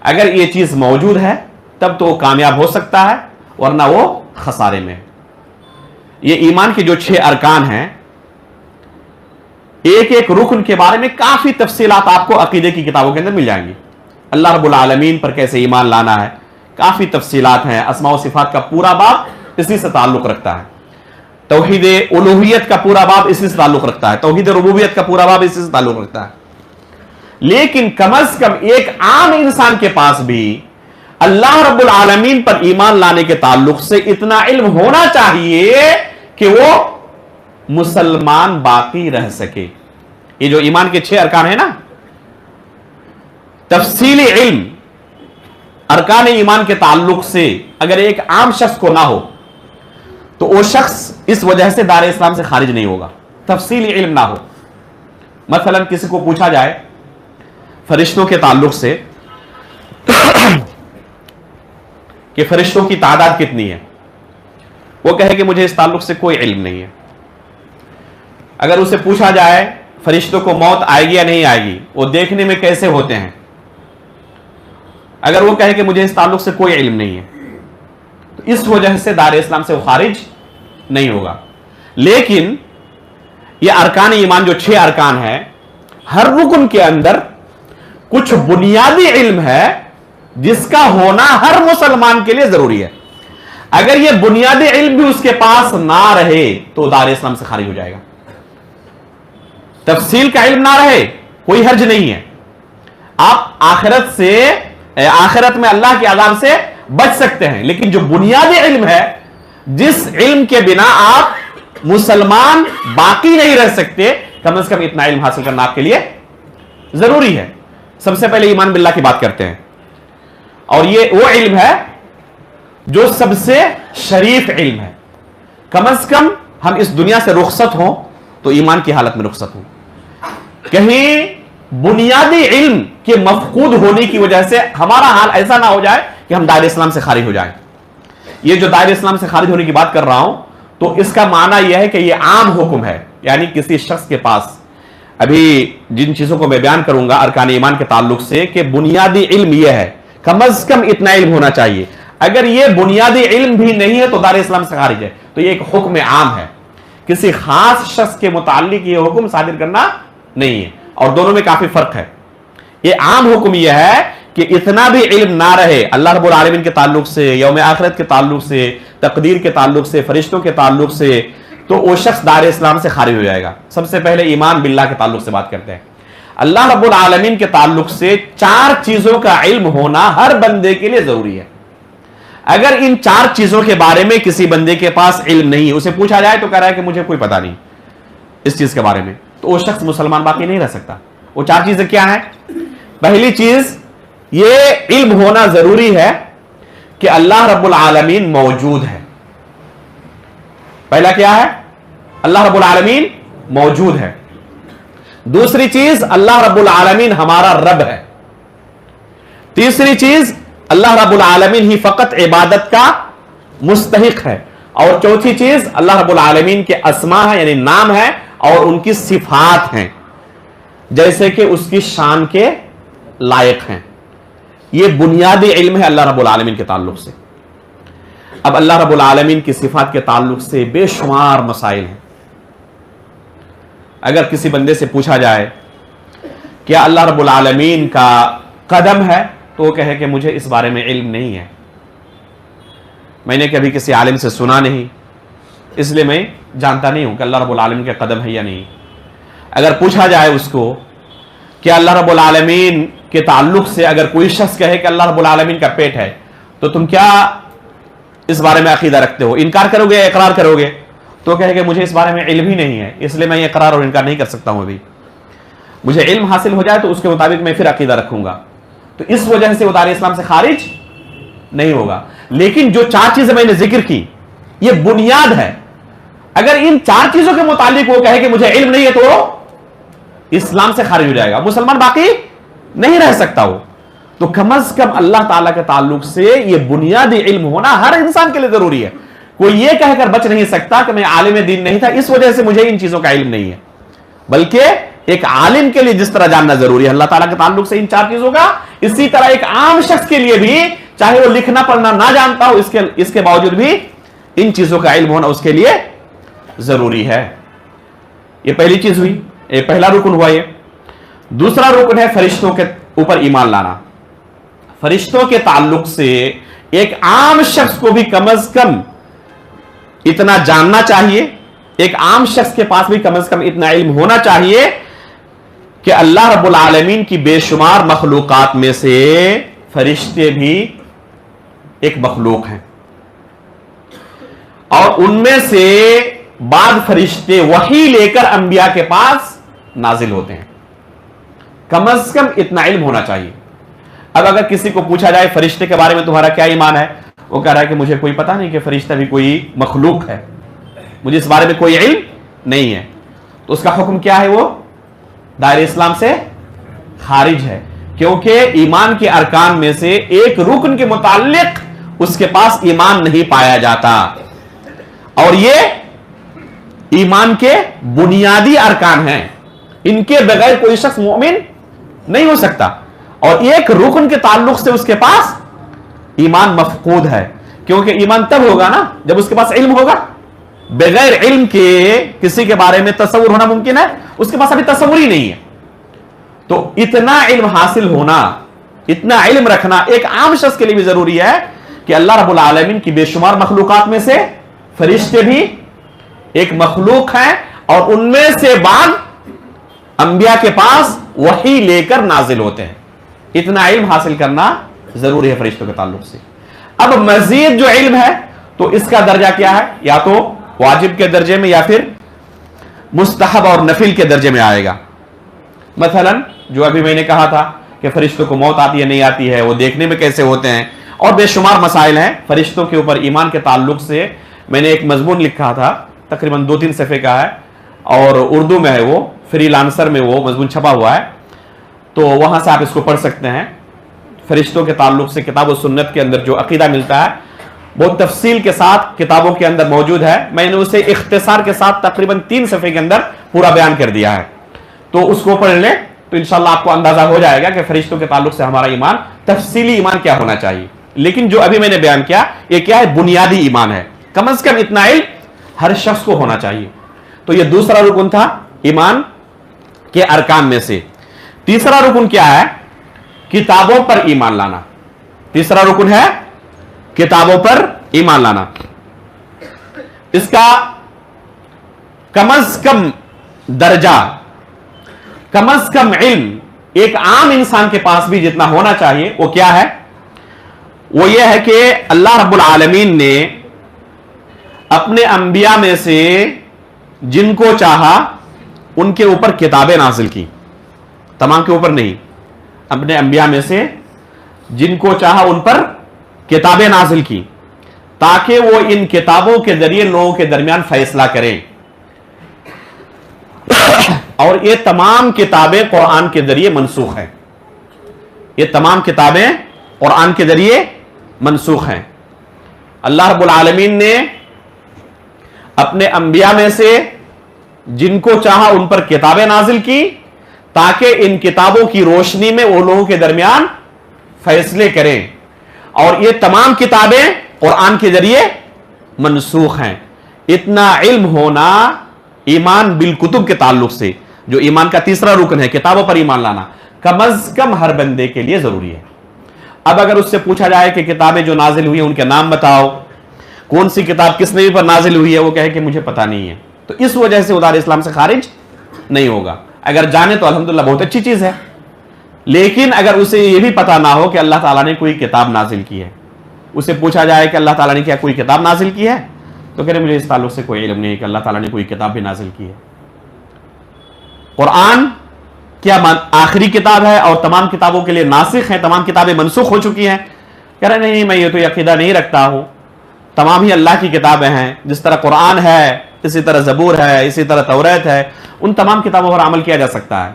اگر یہ چیز موجود ہے تب تو وہ کامیاب ہو سکتا ہے، ورنہ وہ خسارے میں. یہ ایمان کے جو 6 ارکان ہیں، ایک ایک رکن کے بارے میں کافی تفصیلات آپ کو عقیدے کی کتابوں کے اندر مل جائیں گی. اللہ رب العالمین پر کیسے ایمان لانا ہے، کافی تفصیلات ہیں. اسماء و صفات کا پورا باب اسی سے تعلق رکھتا ہے. توحید الوہیت کا پورا باب اسی سے تعلق رکھتا ہے. توحید ربوبیت کا پورا باب اسی سے تعلق رکھتا ہے. لیکن کم از کم ایک عام انسان کے پاس بھی اللہ رب العالمین پر ایمان لانے کے تعلق سے اتنا علم ہونا چاہیے کہ وہ مسلمان باقی رہ سکے. یہ جو ایمان کے 6 ارکان ہیں نا، تفصیلی علم ارکان ایمان کے تعلق سے اگر ایک عام شخص کو نہ ہو تو وہ شخص اس وجہ سے دار اسلام سے خارج نہیں ہوگا. تفصیلی علم نہ ہو. مثلا کسی کو پوچھا جائے فرشتوں کے تعلق سے کہ فرشتوں کی تعداد کتنی ہے، وہ کہے کہ مجھے اس تعلق سے کوئی علم نہیں ہے. اگر اسے پوچھا جائے فرشتوں کو موت آئے گی یا نہیں آئے گی، وہ دیکھنے میں کیسے ہوتے ہیں، اگر وہ کہے کہ مجھے اس تعلق سے کوئی علم نہیں ہے، تو اس وجہ سے دار اسلام سے وہ خارج نہیں ہوگا. لیکن یہ ارکان ایمان جو 6 ارکان ہیں، ہر رکن کے اندر کچھ بنیادی علم ہے جس کا ہونا ہر مسلمان کے لیے ضروری ہے. اگر یہ بنیادی علم بھی اس کے پاس نہ رہے تو دار اسلام سے خارج ہو جائے گا. تفصیل کا علم نہ رہے کوئی حرج نہیں ہے، آپ آخرت میں اللہ کے عذاب سے بچ سکتے ہیں. لیکن جو بنیادی علم ہے، جس علم کے بنا آپ مسلمان باقی نہیں رہ سکتے، کم از کم اتنا علم حاصل کرنا آپ کے لیے ضروری ہے. سب سے پہلے ایمان باللہ کی بات کرتے ہیں، اور یہ وہ علم ہے جو سب سے شریف علم ہے. کم از کم ہم اس دنیا سے رخصت ہوں تو ایمان کی حالت میں رخصت ہوں. کہیں بنیادی علم کے مفقود ہونے کی وجہ سے ہمارا حال ایسا نہ ہو جائے کہ ہم دائرہ اسلام سے خارج ہو جائیں. یہ جو دائرہ اسلام سے خارج ہونے کی بات کر رہا ہوں تو اس کا معنی یہ ہے کہ یہ عام حکم ہے. یعنی کسی شخص کے پاس ابھی جن چیزوں کو میں بیان کروں گا ارکان ایمان کے تعلق سے کہ بنیادی علم یہ ہے, کم از کم اتنا علم ہونا چاہیے. اگر یہ بنیادی علم بھی نہیں ہے تو دائرہ اسلام سے خارج ہے. تو یہ ایک حکم عام ہے, کسی خاص شخص کے متعلق یہ حکم صادر کرنا نہیں ہے, اور دونوں میں کافی فرق ہے. یہ عام حکم یہ ہے کہ اتنا بھی علم نہ رہے اللہ رب العالمین کے تعلق سے, یوم آخرت کے تعلق سے, تقدیر کے تعلق سے, فرشتوں کے تعلق سے, تو وہ شخص دائرہ اسلام سے خارج ہو جائے گا. سب سے پہلے ایمان باللہ کے تعلق سے بات کرتے ہیں. اللہ رب العالمین کے تعلق سے 4 چیزوں کا علم ہونا ہر بندے کے لیے ضروری ہے. اگر ان 4 چیزوں کے بارے میں کسی بندے کے پاس علم نہیں, اسے پوچھا جائے تو کہہ رہا ہے کہ مجھے کوئی پتہ نہیں اس چیز کے بارے میں, تو وہ شخص مسلمان باقی نہیں رہ سکتا. وہ 4 چیزیں کیا ہیں؟ پہلی چیز یہ علم ہونا ضروری ہے کہ اللہ رب العالمین موجود ہے. پہلا کیا ہے؟ اللہ رب العالمین موجود ہے. دوسری چیز اللہ رب العالمین ہمارا رب ہے. تیسری چیز اللہ رب العالمین ہی فقط عبادت کا مستحق ہے. اور چوتھی چیز اللہ رب العالمین کے اسماء ہیں, یعنی نام ہے, اور ان کی صفات ہیں جیسے کہ اس کی شان کے لائق ہیں. یہ بنیادی علم ہے اللہ رب العالمین کے تعلق سے. اب اللہ رب العالمین کی صفات کے تعلق سے بے شمار مسائل ہیں. اگر کسی بندے سے پوچھا جائے کیا اللہ رب العالمین کا قدم ہے, تو وہ کہے کہ مجھے اس بارے میں علم نہیں ہے, میں نے کبھی کسی عالم سے سنا نہیں, اس لیے میں جانتا نہیں ہوں کہ اللہ رب العالمین کا قدم ہے یا نہیں. اگر پوچھا جائے اس کو کہ اللہ رب العالمین کے تعلق سے اگر کوئی شخص کہے کہ اللہ رب العالمین کا پیٹ ہے, تو تم کیا اس بارے میں عقیدہ رکھتے ہو, انکار کرو گے یا اقرار کرو گے؟ تو کہے کہ مجھے اس بارے میں علم ہی نہیں ہے, اس لیے میں یہ اقرار اور انکار نہیں کر سکتا ہوں. ابھی مجھے علم حاصل ہو جائے تو اس کے مطابق میں پھر عقیدہ رکھوں گا. تو اس وجہ سے وہ دائرہ اسلام سے خارج نہیں ہوگا. لیکن جو 4 چیزیں میں نے ذکر کی یہ بنیاد ہے. اگر ان 4 چیزوں کے متعلق وہ کہے کہ مجھے علم نہیں ہے تو اسلام سے خارج ہو جائے گا, مسلمان باقی نہیں رہ سکتا وہ. تو کم از کم اللہ تعالیٰ کے تعلق سے یہ بنیادی علم ہونا ہر انسان کے لیے ضروری ہے. کوئی یہ کہہ کر بچ نہیں سکتا کہ میں عالم دین نہیں تھا اس وجہ سے مجھے ان چیزوں کا علم نہیں ہے, بلکہ ایک عالم کے لیے جس طرح جاننا ضروری ہے اللہ تعالیٰ کے تعلق سے ان 4 چیزوں کا, اسی طرح ایک عام شخص کے لیے بھی چاہے وہ لکھنا پڑھنا نہ جانتا ہو اس کے باوجود بھی ان چیزوں کا علم ہونا اس کے لیے ضروری ہے. یہ پہلی چیز ہوئی, یہ پہلا رکن ہوا. یہ دوسرا رکن ہے فرشتوں کے اوپر ایمان لانا. فرشتوں کے تعلق سے ایک عام شخص کو بھی کم از کم اتنا جاننا چاہیے, ایک عام شخص کے پاس بھی کم از کم اتنا علم ہونا چاہیے کہ اللہ رب العالمین کی بے شمار مخلوقات میں سے فرشتے بھی ایک مخلوق ہیں, اور ان میں سے بعض فرشتے وحی لے کر انبیاء کے پاس نازل ہوتے ہیں. کم از کم اتنا علم ہونا چاہیے. اب اگر کسی کو پوچھا جائے فرشتے کے بارے میں تمہارا کیا ایمان ہے, وہ کہہ رہا ہے کہ مجھے کوئی پتہ نہیں کہ فرشتہ بھی کوئی مخلوق ہے, مجھے اس بارے میں کوئی علم نہیں ہے, تو اس کا حکم کیا ہے؟ وہ دائرہ اسلام سے خارج ہے, کیونکہ ایمان کے ارکان میں سے ایک رکن کے متعلق اس کے پاس ایمان نہیں پایا جاتا, اور یہ ایمان کے بنیادی ارکان ہیں, ان کے بغیر کوئی شخص مومن نہیں ہو سکتا. اور ایک رکن کے تعلق سے اس کے پاس ایمان مفقود ہے, کیونکہ ایمان تب ہوگا نا جب اس کے پاس علم ہوگا. بغیر علم کے کسی کے بارے میں تصور ہونا ممکن ہے, اس کے پاس ابھی تصور ہی نہیں ہے. تو اتنا علم حاصل ہونا, اتنا علم رکھنا ایک عام شخص کے لیے بھی ضروری ہے کہ اللہ رب العالمین کی بے شمار مخلوقات میں سے فرشتے بھی ایک مخلوق ہیں, اور ان میں سے بعض انبیاء کے پاس وحی لے کر نازل ہوتے ہیں. اتنا علم حاصل کرنا ضروری ہے فرشتوں کے تعلق سے. اب مزید جو علم ہے تو اس کا درجہ کیا ہے؟ یا تو واجب کے درجے میں یا پھر مستحب اور نفل کے درجے میں آئے گا. مثلا جو ابھی میں نے کہا تھا کہ فرشتوں کو موت آتی ہے نہیں آتی ہے, وہ دیکھنے میں کیسے ہوتے ہیں, اور بے شمار مسائل ہیں فرشتوں کے اوپر ایمان کے تعلق سے. میں نے ایک مضمون لکھا تھا تقریباً 2-3 صفحے کا ہے, اور اردو میں ہے, وہ فری لانسر میں وہ مضمون چھپا ہوا ہے, تو وہاں سے آپ اس کو پڑھ سکتے ہیں. فرشتوں کے تعلق سے کتاب و سنت کے اندر جو عقیدہ ملتا ہے وہ تفصیل کے ساتھ کتابوں کے اندر موجود ہے. میں نے اسے اختصار کے ساتھ تقریباً 3 صفحے کے اندر پورا بیان کر دیا ہے, تو اس کو پڑھ لیں تو انشاءاللہ آپ کو اندازہ ہو جائے گا کہ فرشتوں کے تعلق سے ہمارا ایمان, تفصیلی ایمان کیا ہونا چاہیے. لیکن جو ابھی میں نے بیان کیا یہ کیا ہے؟ بنیادی ایمان ہے. کم از کم اتنا علم ہر شخص کو ہونا چاہیے. تو یہ دوسرا رکن تھا ایمان کے ارکان میں سے. تیسرا رکن کیا ہے؟ کتابوں پر ایمان لانا. تیسرا رکن ہے کتابوں پر ایمان لانا. اس کا کم از کم درجہ, کم از کم علم ایک عام انسان کے پاس بھی جتنا ہونا چاہیے وہ کیا ہے؟ وہ یہ ہے کہ اللہ رب العالمین نے اپنے انبیاء میں سے جن کو چاہا ان کے اوپر کتابیں نازل کی. تمام کے اوپر نہیں, اپنے انبیاء میں سے جن کو چاہا ان پر کتابیں نازل کی تاکہ وہ ان کتابوں کے ذریعے لوگوں کے درمیان فیصلہ کریں. اور یہ تمام کتابیں قرآن کے ذریعے منسوخ ہیں. یہ تمام کتابیں قرآن کے ذریعے منسوخ ہیں. اللہ رب العالمین نے اپنے انبیاء میں سے جن کو چاہا ان پر کتابیں نازل کی تاکہ ان کتابوں کی روشنی میں وہ لوگوں کے درمیان فیصلے کریں. اور یہ تمام کتابیں قرآن کے ذریعے منسوخ ہیں. اتنا علم ہونا ایمان بالکتب کے تعلق سے, جو ایمان کا تیسرا رکن ہے کتابوں پر ایمان لانا, کم از کم ہر بندے کے لیے ضروری ہے. اب اگر اس سے پوچھا جائے کہ کتابیں جو نازل ہوئی ہیں ان کے نام بتاؤ, کون سی کتاب کس نبی پر نازل ہوئی ہے, وہ کہے کہ مجھے پتا نہیں ہے, تو اس وجہ سے وہ دار اسلام سے خارج نہیں ہوگا. اگر جانے تو الحمدللہ بہت اچھی چیز ہے, لیکن اگر اسے یہ بھی پتا نہ ہو کہ اللہ تعالیٰ نے کوئی کتاب نازل کی ہے, اسے پوچھا جائے کہ اللہ تعالیٰ نے کیا کوئی کتاب نازل کی ہے, تو کہہ رہے مجھے اس تعلق سے کوئی علم نہیں ہے کہ اللہ تعالیٰ نے کوئی کتاب بھی نازل کی ہے. قرآن کیا آخری کتاب ہے اور تمام کتابوں کے لیے ناسخ ہے, تمام کتابیں منسوخ ہو چکی ہیں؟ کہہ رہے نہیں, میں یہ تو عقیدہ نہیں رکھتا ہوں, تمام ہی اللہ کی کتابیں ہیں. جس طرح قرآن ہے, اسی طرح زبور ہے, اسی طرح توریت ہے, ان تمام کتابوں پر عمل کیا جا سکتا ہے.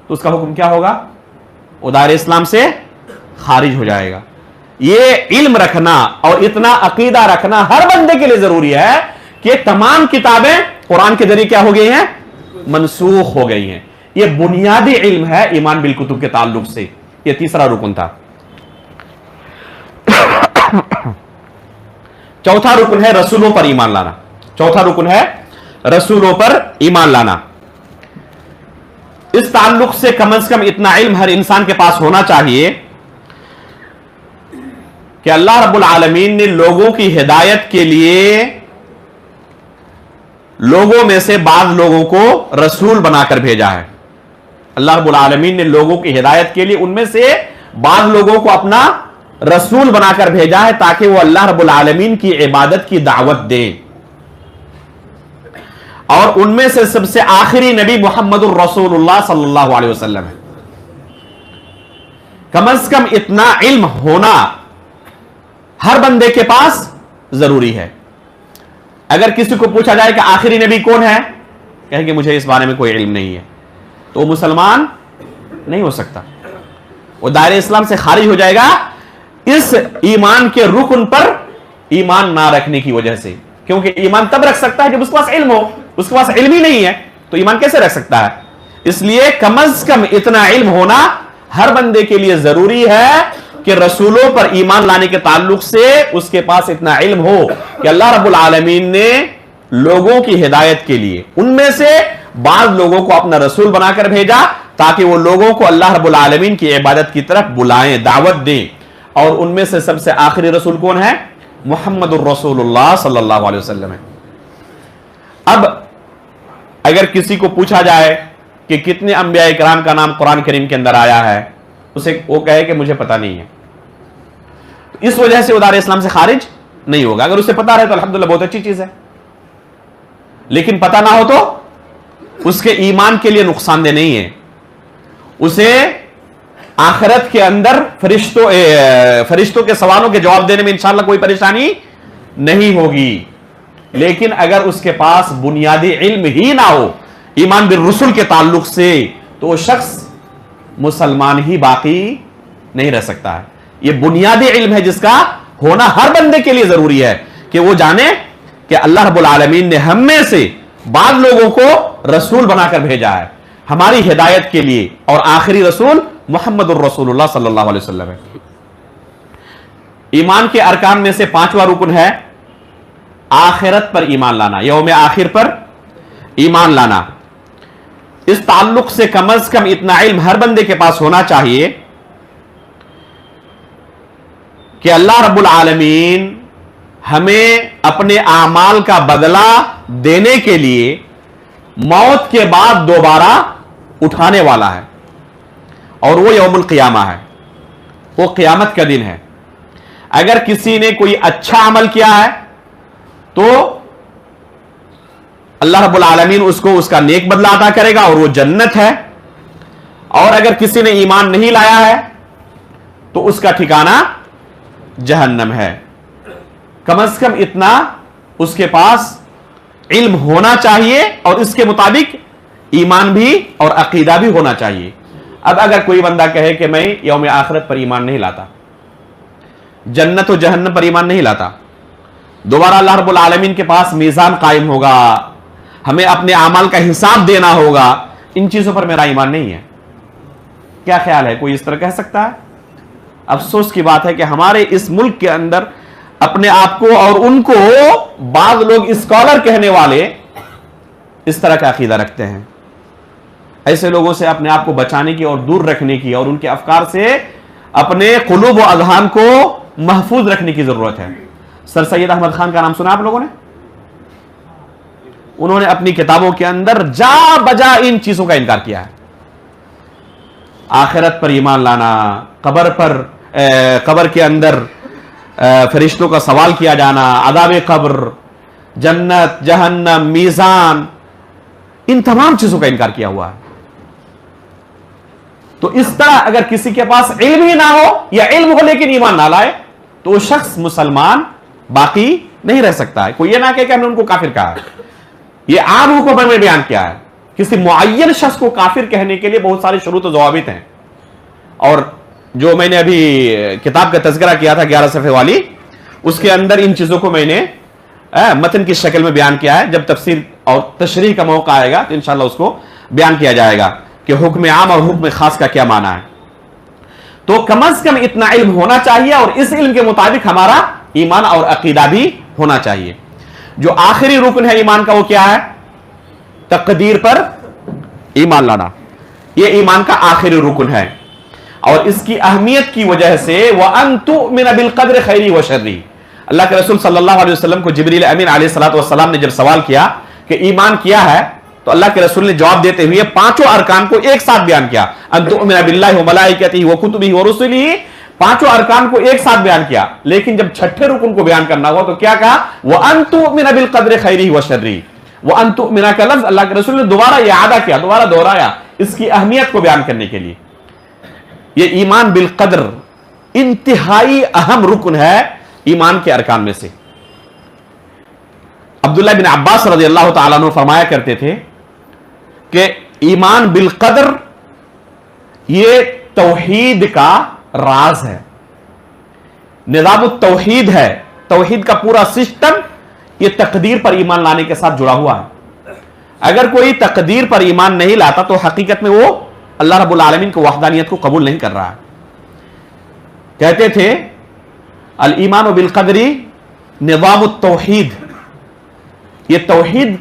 تو اس کا حکم کیا ہوگا؟ وہ دائرہ اسلام سے خارج ہو جائے گا. یہ علم رکھنا اور اتنا عقیدہ رکھنا ہر بندے کے لیے ضروری ہے کہ تمام کتابیں قرآن کے ذریعے کیا ہو گئی ہیں؟ منسوخ ہو گئی ہیں. یہ بنیادی علم ہے ایمان بالکتب کے تعلق سے. یہ تیسرا رکن تھا. چوتھا رکن ہے رسولوں پر ایمان لانا. چوتھا رکن ہے رسولوں پر ایمان لانا. اس تعلق سے کم از کم اتنا علم ہر انسان کے پاس ہونا چاہیے کہ اللہ رب العالمین نے لوگوں کی ہدایت کے لیے لوگوں میں سے بعض لوگوں کو رسول بنا کر بھیجا ہے. اللہ رب العالمین نے لوگوں کی ہدایت کے لیے ان میں سے بعض لوگوں کو اپنا رسول بنا کر بھیجا ہے تاکہ وہ اللہ رب العالمین کی عبادت کی دعوت دیں. اور ان میں سے سب سے آخری نبی محمد الرسول اللہ صلی اللہ علیہ وسلم ہے. کم از کم اتنا علم ہونا ہر بندے کے پاس ضروری ہے. اگر کسی کو پوچھا جائے کہ آخری نبی کون ہے, کہے کہ مجھے اس بارے میں کوئی علم نہیں ہے, تو وہ مسلمان نہیں ہو سکتا, وہ دائرہ اسلام سے خارج ہو جائے گا اس ایمان کے رکن پر ایمان نہ رکھنے کی وجہ سے. کیونکہ ایمان تب رکھ سکتا ہے جب اس کے پاس علم ہو, اس کے پاس علم ہی نہیں ہے تو ایمان کیسے رکھ سکتا ہے؟ اس لیے کم از کم اتنا علم ہونا ہر بندے کے لیے ضروری ہے کہ رسولوں پر ایمان لانے کے تعلق سے اس کے پاس اتنا علم ہو کہ اللہ رب العالمین نے لوگوں کی ہدایت کے لیے ان میں سے بعض لوگوں کو اپنا رسول بنا کر بھیجا تاکہ وہ لوگوں کو اللہ رب العالمین کی عبادت کی طرف بلائیں, دعوت دیں. اور ان میں سے سب سے آخری رسول کون ہے؟ محمد الرسول اللہ صلی اللہ علیہ وسلم ہے. اب اگر کسی کو پوچھا جائے کہ کتنے انبیاء کرام کا نام قرآن کریم کے اندر آیا ہے, اسے وہ کہے کہ مجھے پتا نہیں ہے, اس وجہ سے وہ دار اسلام سے خارج نہیں ہوگا. اگر اسے پتا رہے تو الحمدللہ بہت اچھی چیز ہے, لیکن پتا نہ ہو تو اس کے ایمان کے لیے نقصان دہ نہیں ہے. اسے آخرت کے اندر فرشتوں کے سوالوں کے جواب دینے میں انشاءاللہ کوئی پریشانی نہیں ہوگی. لیکن اگر اس کے پاس بنیادی علم ہی نہ ہو ایمان بالرسل کے تعلق سے, تو وہ شخص مسلمان ہی باقی نہیں رہ سکتا ہے. یہ بنیادی علم ہے جس کا ہونا ہر بندے کے لیے ضروری ہے کہ وہ جانے کہ اللہ رب العالمین نے ہم میں سے بعض لوگوں کو رسول بنا کر بھیجا ہے ہماری ہدایت کے لیے, اور آخری رسول محمد الرسول اللہ صلی اللہ علیہ وسلم ہے. ایمان کے ارکان میں سے 5واں رکن ہے آخرت پر ایمان لانا, یوم آخر پر ایمان لانا. اس تعلق سے کم از کم اتنا علم ہر بندے کے پاس ہونا چاہیے کہ اللہ رب العالمین ہمیں اپنے اعمال کا بدلہ دینے کے لیے موت کے بعد دوبارہ اٹھانے والا ہے, اور وہ یوم القیامہ ہے, وہ قیامت کا دن ہے. اگر کسی نے کوئی اچھا عمل کیا ہے تو اللہ رب العالمین اس کو اس کا نیک بدلہ عطا کرے گا اور وہ جنت ہے, اور اگر کسی نے ایمان نہیں لایا ہے تو اس کا ٹھکانہ جہنم ہے. کم از کم اتنا اس کے پاس علم ہونا چاہیے, اور اس کے مطابق ایمان بھی اور عقیدہ بھی ہونا چاہیے. اب اگر کوئی بندہ کہے کہ میں یوم آخرت پر ایمان نہیں لاتا, جنت و جہنم پر ایمان نہیں لاتا, دوبارہ اللہ رب العالمین کے پاس میزان قائم ہوگا, ہمیں اپنے اعمال کا حساب دینا ہوگا, ان چیزوں پر میرا ایمان نہیں ہے, کیا خیال ہے کوئی اس طرح کہہ سکتا ہے؟ افسوس کی بات ہے کہ ہمارے اس ملک کے اندر اپنے آپ کو اور ان کو بعض لوگ اسکالر کہنے والے اس طرح کا عقیدہ رکھتے ہیں. ایسے لوگوں سے اپنے آپ کو بچانے کی اور دور رکھنے کی اور ان کے افکار سے اپنے قلوب و اذہان کو محفوظ رکھنے کی ضرورت ہے. سر سید احمد خان کا نام سنا آپ لوگوں نے؟ انہوں نے اپنی کتابوں کے اندر جا بجا ان چیزوں کا انکار کیا ہے. آخرت پر ایمان لانا, قبر کے اندر فرشتوں کا سوال کیا جانا, عذاب قبر, جنت جہنم, میزان, ان تمام چیزوں کا انکار کیا ہوا ہے. تو اس طرح اگر کسی کے پاس علم ہی نہ ہو یا علم ہو لیکن ایمان نہ لائے تو وہ شخص مسلمان باقی نہیں رہ سکتا ہے. کوئی یہ نہ کہ ہم نے ان کو کافر کہا ہے, یہ عام حکم میں بیان کیا ہے. کسی معین شخص کو کافر کہنے کے لیے بہت سارے شروط و ضوابط ہیں, اور جو میں نے ابھی کتاب کا تذکرہ کیا تھا 11 صفحے والی, اس کے اندر ان چیزوں کو میں نے متن کی شکل میں بیان کیا ہے. جب تفسیر اور تشریح کا موقع آئے گا تو انشاءاللہ اس کو بیان کیا جائے گا کہ حکم عام اور حکم خاص کا کیا معنی ہے. تو کم از کم اتنا علم ہونا چاہیے, اور اس علم کے مطابق ہمارا ایمان اور عقیدہ بھی ہونا چاہیے. جو آخری رکن ہے ایمان کا وہ کیا ہے؟ تقدیر پر ایمان لانا. یہ ایمان کا آخری رکن ہے, اور اس کی اہمیت کی وجہ سے وَأَن تُؤْمِنَ بِالْقَدْرِ خَيْرِهِ وَشَرِّهِ, اللہ کے رسول صلی اللہ علیہ وسلم کو جبریل امین علیہ السلام نے جب سوال کیا کہ ایمان کیا ہے, تو اللہ کے رسول نے جواب دیتے ہوئے 5 ارکان کو ایک ساتھ بیان کیا. أَن تُؤْمِنَ بِاللَّهِ وَمَلَائِكَتِهِ وَكُتُبِهِ وَرُسُلِهِ, 5 ارکان کو ایک ساتھ بیان کیا. لیکن جب 6ٹھے رکن کو بیان کرنا ہوا تو کیا کہا؟ وَأَن تُؤْمِنَ بِالْقَدْرِ خَيْرِهِ وَشَرِّهِ. وَأَن تُؤْمِنَ کا لفظ اللہ کے رسول نے دوبارہ اعادہ کیا, دوبارہ دہرایا اس کی اہمیت کو بیان کرنے کے لیے. یہ ایمان بالقدر انتہائی اہم رکن ہے ایمان کے ارکان میں سے. عبداللہ بن عباس رضی اللہ تعالیٰ عنہ فرمایا کرتے تھے کہ ایمان بالقدر یہ توحید کا راز ہے, نظام التوحید ہے. توحید کا پورا سسٹم یہ تقدیر پر ایمان لانے کے ساتھ جڑا ہوا ہے. اگر کوئی تقدیر پر ایمان نہیں لاتا تو حقیقت میں وہ اللہ رب العالمین کو وحدانیت کو قبول نہیں کر رہا ہے. کہتے تھے الایمان بالقدر نظام التوحید, یہ توحید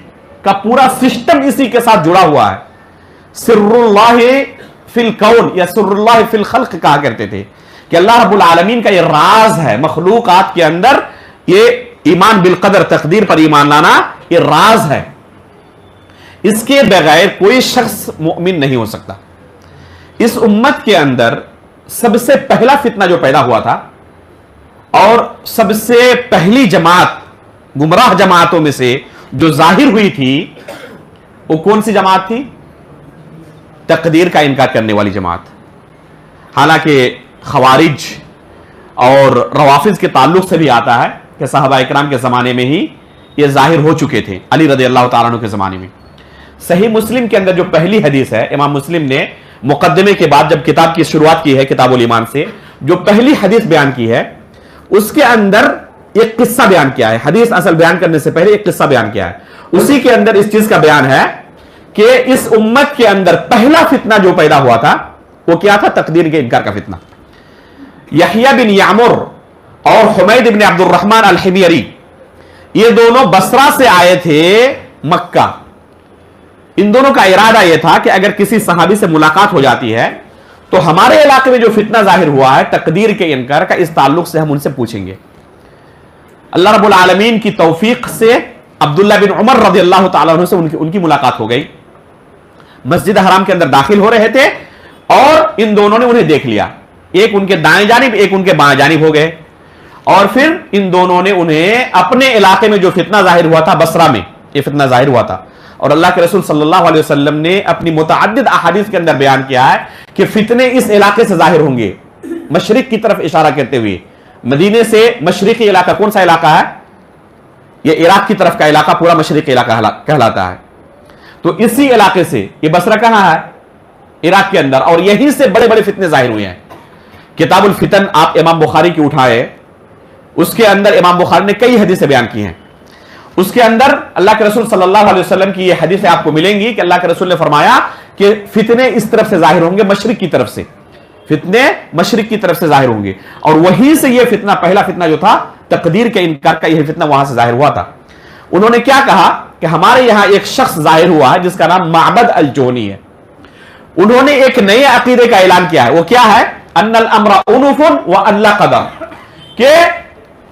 کا پورا سسٹم اسی کے ساتھ جڑا ہوا ہے. سر اللہ فی الکون یا سر اللہ فی الخلق کہا کرتے تھے کہ اللہ رب العالمین کا یہ راز ہے مخلوقات کے اندر. یہ ایمان بالقدر تقدیر پر ایمان لانا یہ راز ہے, اس کے بغیر کوئی شخص مؤمن نہیں ہو سکتا. اس امت کے اندر سب سے پہلا فتنہ جو پیدا ہوا تھا اور سب سے پہلی جماعت گمراہ جماعتوں میں سے جو ظاہر ہوئی تھی وہ کون سی جماعت تھی؟ تقدیر کا انکار کرنے والی جماعت. حالانکہ خوارج اور روافض کے تعلق سے بھی آتا ہے کہ صحابہ اکرام کے زمانے میں ہی یہ ظاہر ہو چکے تھے, علی رضی اللہ تعالیٰ عنہ کے زمانے میں. صحیح مسلم کے اندر جو پہلی حدیث ہے، امام مسلم نے مقدمے کے بعد جب کتاب کی شروعات کی ہے کتاب الایمان سے، جو پہلی حدیث بیان کی ہے اس کے اندر ایک قصہ بیان کیا ہے. حدیث اصل بیان کرنے سے پہلے ایک قصہ بیان کیا ہے. اسی کے اندر اس چیز کا بیان ہے کہ اس امت کے اندر پہلا فتنہ جو پیدا ہوا تھا وہ کیا تھا؟ تقدیر کے انکار کا فتنہ. یحییٰ بن یعمر اور حمید بن عبد الرحمن الحمیری، یہ دونوں بصرہ سے آئے تھے مکہ. ان دونوں کا ارادہ یہ تھا کہ اگر کسی صحابی سے ملاقات ہو جاتی ہے تو ہمارے علاقے میں جو فتنہ ظاہر ہوا ہے تقدیر کے انکار کا، اس تعلق سے ہم ان سے پوچھیں گے. اللہ رب العالمین کی توفیق سے عبداللہ بن عمر رضی اللہ تعالیٰ عنہ سے ان کی ملاقات ہو گئی. مسجد حرام کے اندر داخل ہو رہے تھے اور ان دونوں نے انہیں دیکھ لیا. ایک ان کے دائیں جانب، ایک ان کے بائیں جانب ہو گئے. اور پھر ان دونوں نے انہیں اپنے علاقے میں جو فتنہ ظاہر ہوا تھا، بصرہ میں یہ فتنہ ظاہر ہوا تھا، اور اللہ کے رسول صلی اللہ علیہ وسلم نے اپنی متعدد احادیث کے اندر بیان کیا ہے کہ فتنے اس علاقے سے ظاہر ہوں گے. مشرق کی طرف اشارہ کرتے ہوئے، مدینے سے مشرقی علاقہ کون سا علاقہ ہے؟ یہ عراق کی طرف کا علاقہ پورا مشرقی علاقہ کہلاتا ہے. تو اسی علاقے سے یہ بصرہ کہاں ہے؟ عراق کے اندر، اور یہیں سے بڑے بڑے فتنے ظاہر ہوئے ہیں. کتاب الفتن آپ امام بخاری کی اٹھائے، اس کے اندر امام بخاری نے کئی حدیثیں بیان کی ہیں. اس کے اندر اللہ کے رسول صلی اللہ علیہ وسلم کی یہ حدیثیں آپ کو ملیں گی کہ اللہ کے رسول نے فرمایا کہ فتنے اس طرف سے ظاہر ہوں گے، مشرق کی طرف سے. فتنے مشرق کی طرف سے ظاہر ہوں گے، اور وہیں سے یہ فتنہ، پہلا فتنہ جو تھا تقدیر کے انکار کا، یہ فتنہ وہاں سے ظاہر ہوا تھا. انہوں نے کیا کہا کہ ہمارے یہاں ایک شخص ظاہر ہوا ہے جس کا نام معبد الجونی ہے. انہوں نے ایک نئے عقیدے کا اعلان کیا ہے. وہ کیا ہے؟ ان الامر انف وان لا قدر، کہ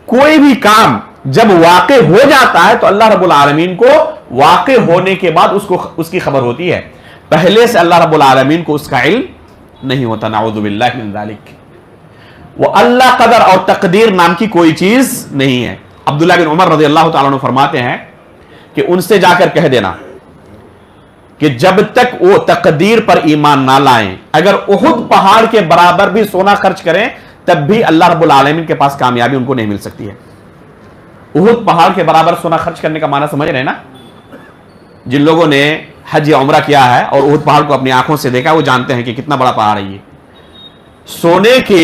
کوئی بھی کام جب واقع ہو جاتا ہے تو اللہ رب العالمین کو واقع ہونے کے بعد اس کی خبر ہوتی ہے، پہلے سے اللہ رب العالمین کو اس کا علم نہیں ہوتا. نعوذ باللہ من ذالک. وہ اللہ قدر اور تقدیر نام کی کوئی چیز نہیں ہے. عبداللہ بن عمر رضی اللہ تعالیٰ عنہ فرماتے ہیں کہ ان سے جا کر کہہ دینا کہ جب تک وہ تقدیر پر ایمان نہ لائیں، اگر احد پہاڑ کے برابر بھی سونا خرچ کریں تب بھی اللہ رب العالمین کے پاس کامیابی ان کو نہیں مل سکتی ہے. احد پہاڑ کے برابر سونا خرچ کرنے کا معنی سمجھ رہے ہیں نا؟ جن لوگوں نے حج یا عمرہ کیا ہے اور احد پہاڑ کو اپنی آنکھوں سے دیکھا، وہ جانتے ہیں کہ کتنا بڑا پہاڑ ہے یہ. سونے کے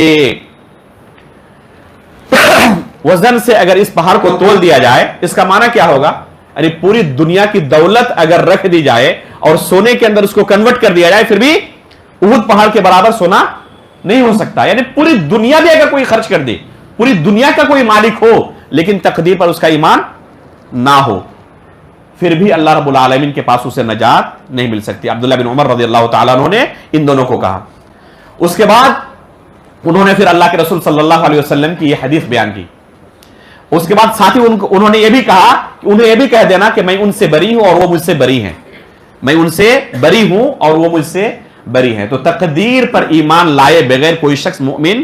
وزن سے اگر اس پہاڑ کو تول دیا جائے، اس کا معنی کیا ہوگا؟ یعنی پوری دنیا کی دولت اگر رکھ دی جائے اور سونے کے اندر اس کو کنورٹ کر دیا جائے، پھر بھی احد پہاڑ کے برابر سونا نہیں ہو سکتا. یعنی پوری دنیا بھی اگر کوئی خرچ کر دے، پوری دنیا کا کوئی مالک ہو، لیکن تقدیر پر اس کا ایمان نہ ہو، پھر بھی اللہ رب العالمین کے پاس اسے نجات نہیں مل سکتی. عبداللہ بن عمر رضی اللہ تعالیٰ عنہ نے ان دونوں کو کہا. اس کے بعد انہوں نے پھر اللہ کے رسول صلی اللہ علیہ وسلم کی یہ حدیث بیان کی. اس کے بعد ساتھ ہی انہوں نے یہ بھی کہا کہ انہیں یہ بھی کہہ دینا کہ میں ان سے بری ہوں اور وہ مجھ سے بری ہیں. میں ان سے بری ہوں اور وہ مجھ سے بری ہیں. تو تقدیر پر ایمان لائے بغیر کوئی شخص مومن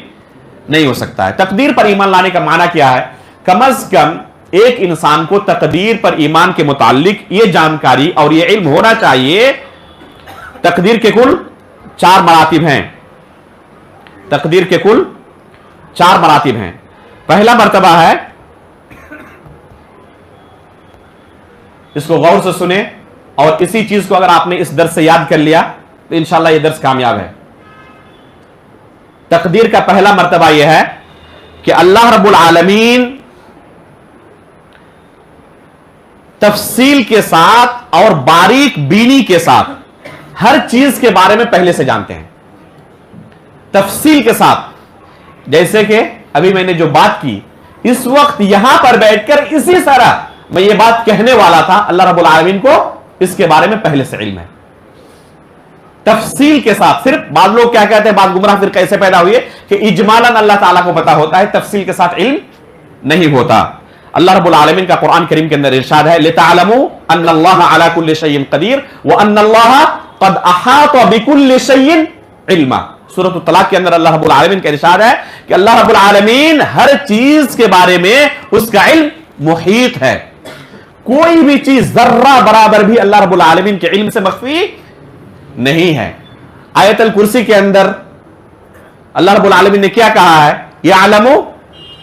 نہیں ہو سکتا ہے. تقدیر پر ایمان لانے کا معنی کیا ہے؟ کم از کم ایک انسان کو تقدیر پر ایمان کے متعلق یہ جانکاری اور یہ علم ہونا چاہیے. تقدیر کے کل 4 مراتب ہیں. تقدیر کے کل 4 مراتب ہیں. پہلا مرتبہ ہے، اس کو غور سے سنیں، اور اسی چیز کو اگر آپ نے اس درس سے یاد کر لیا تو انشاءاللہ یہ درس کامیاب ہے. تقدیر کا پہلا مرتبہ یہ ہے کہ اللہ رب العالمین تفصیل کے ساتھ اور باریک بینی کے ساتھ ہر چیز کے بارے میں پہلے سے جانتے ہیں. تفصیل کے ساتھ. جیسے کہ ابھی میں نے جو بات کی، اس وقت یہاں پر بیٹھ کر اسی طرح میں یہ بات کہنے والا تھا، اللہ رب العالمین کو اس کے بارے میں پہلے سے علم ہے. تفصیل کے ساتھ. صرف بعض لوگ کیا کہتے ہیں، بعض گمراہ پھر کیسے پیدا ہوئے کہ اجمالاً اللہ تعالیٰ کو پتا ہوتا ہے، تفصیل کے ساتھ علم نہیں ہوتا. اللہ رب العالمین کا قرآن کریم کے اندر ارشاد ہے، لِتَعْلَمُوا أَنَّ اللَّهَ عَلَى كُلِّ شَيْءٍ قَدِيرٌ وَأَنَّ اللَّهَ قَدْ أَحَاطَ بِكُلِّ شَيْءٍ عِلْمًا. سورۃ الطلاق کے اندر اللہ رب العالمین کا ارشاد ہے کہ اللہ رب العالمین ہر چیز کے بارے میں اس کا علم محیط ہے. کوئی بھی چیز ذرہ برابر بھی اللہ رب العالمین کے علم سے مخفی نہیں ہے. آیت الکرسی کے اندر اللہ رب العالمین نے کیا کہا ہے؟ یعلم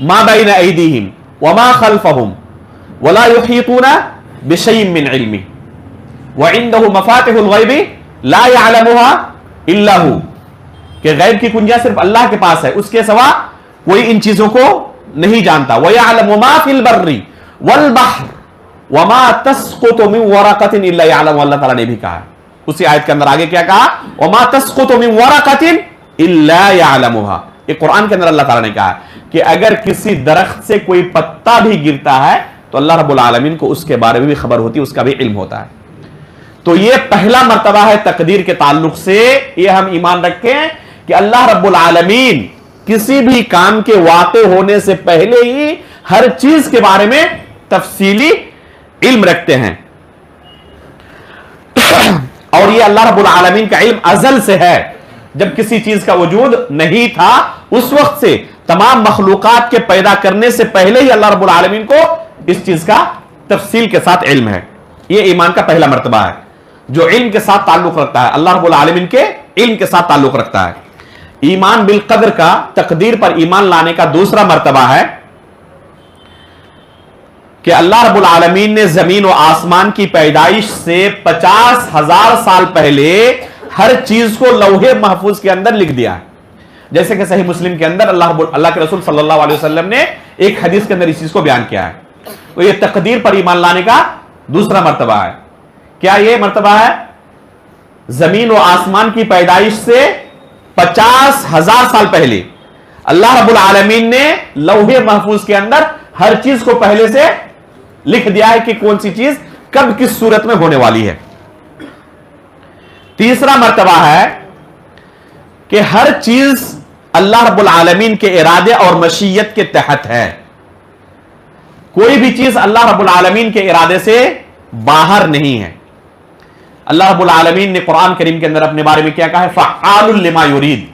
ما بین ایدیہم وما خلفہم ولا یحیطون بشیء من علمہ. وَعِنْدَهُ مَفَاتِحُ الْغَيْبِ لَا يَعْلَمُهَا إِلَّا هُ، کہ غیب کی کنجیاں صرف اللہ کے پاس ہے، اس کے سوا کوئی ان چیزوں کو نہیں جانتا. وَيَعْلَمُ مَا فِي الْبَرِّ وَالْبَحْرِ وَمَا تَسْقُطُ مِنْ وَرَقَةٍ إِلَّا يَعْلَمُهَا. اللہ تعالیٰ نے بھی کہا ہے اسی آیت کے اندر، آگے کیا کہا؟ وَمَا تَسْقُطُ مِنْ وَرَقَةٍ إِلَّا يَعْلَمُهَا. یہ قرآن کے اندر اللہ تعالیٰ نے کہا کہ اگر کسی درخت سے کوئی پتا بھی گرتا ہے تو اللہ رب العالمین کو اس کے بارے میں بھی خبر ہوتی ہے، اس کا بھی علم ہوتا ہے. تو یہ پہلا مرتبہ ہے تقدیر کے تعلق سے، یہ ہم ایمان رکھیں کہ اللہ رب العالمین کسی بھی کام کے واقع ہونے سے پہلے ہی ہر چیز کے بارے میں تفصیلی علم رکھتے ہیں. اور یہ اللہ رب العالمین کا علم ازل سے ہے، جب کسی چیز کا وجود نہیں تھا اس وقت سے تمام مخلوقات کے پیدا کرنے سے پہلے ہی اللہ رب العالمین کو اس چیز کا تفصیل کے ساتھ علم ہے. یہ ایمان کا پہلا مرتبہ ہے جو علم کے ساتھ تعلق رکھتا ہے، اللہ رب العالمین کے علم کے ساتھ تعلق رکھتا ہے. ایمان بالقدر کا، تقدیر پر ایمان لانے کا دوسرا مرتبہ ہے کہ اللہ رب العالمین نے زمین و آسمان کی پیدائش سے 50,000 سال پہلے ہر چیز کو لوح محفوظ کے اندر لکھ دیا ہے. جیسے کہ صحیح مسلم کے اندر اللہ کے رسول صلی اللہ علیہ وسلم نے ایک حدیث کے اندر اس چیز کو بیان کیا ہے. تو یہ تقدیر پر ایمان لانے کا دوسرا مرتبہ ہے. کیا یہ مرتبہ ہے؟ زمین و آسمان کی پیدائش سے 50,000 سال پہلے اللہ رب العالمین نے لوح محفوظ کے اندر ہر چیز کو پہلے سے لکھ دیا ہے کہ کون سی چیز کب کس صورت میں ہونے والی ہے. تیسرا مرتبہ ہے کہ ہر چیز اللہ رب العالمین کے ارادے اور مشیت کے تحت ہے. کوئی بھی چیز اللہ رب العالمین کے ارادے سے باہر نہیں ہے. اللہ رب العالمین نے قرآن کریم کے اندر اپنے بارے میں کیا کہا ہے؟ فعال لما یرید،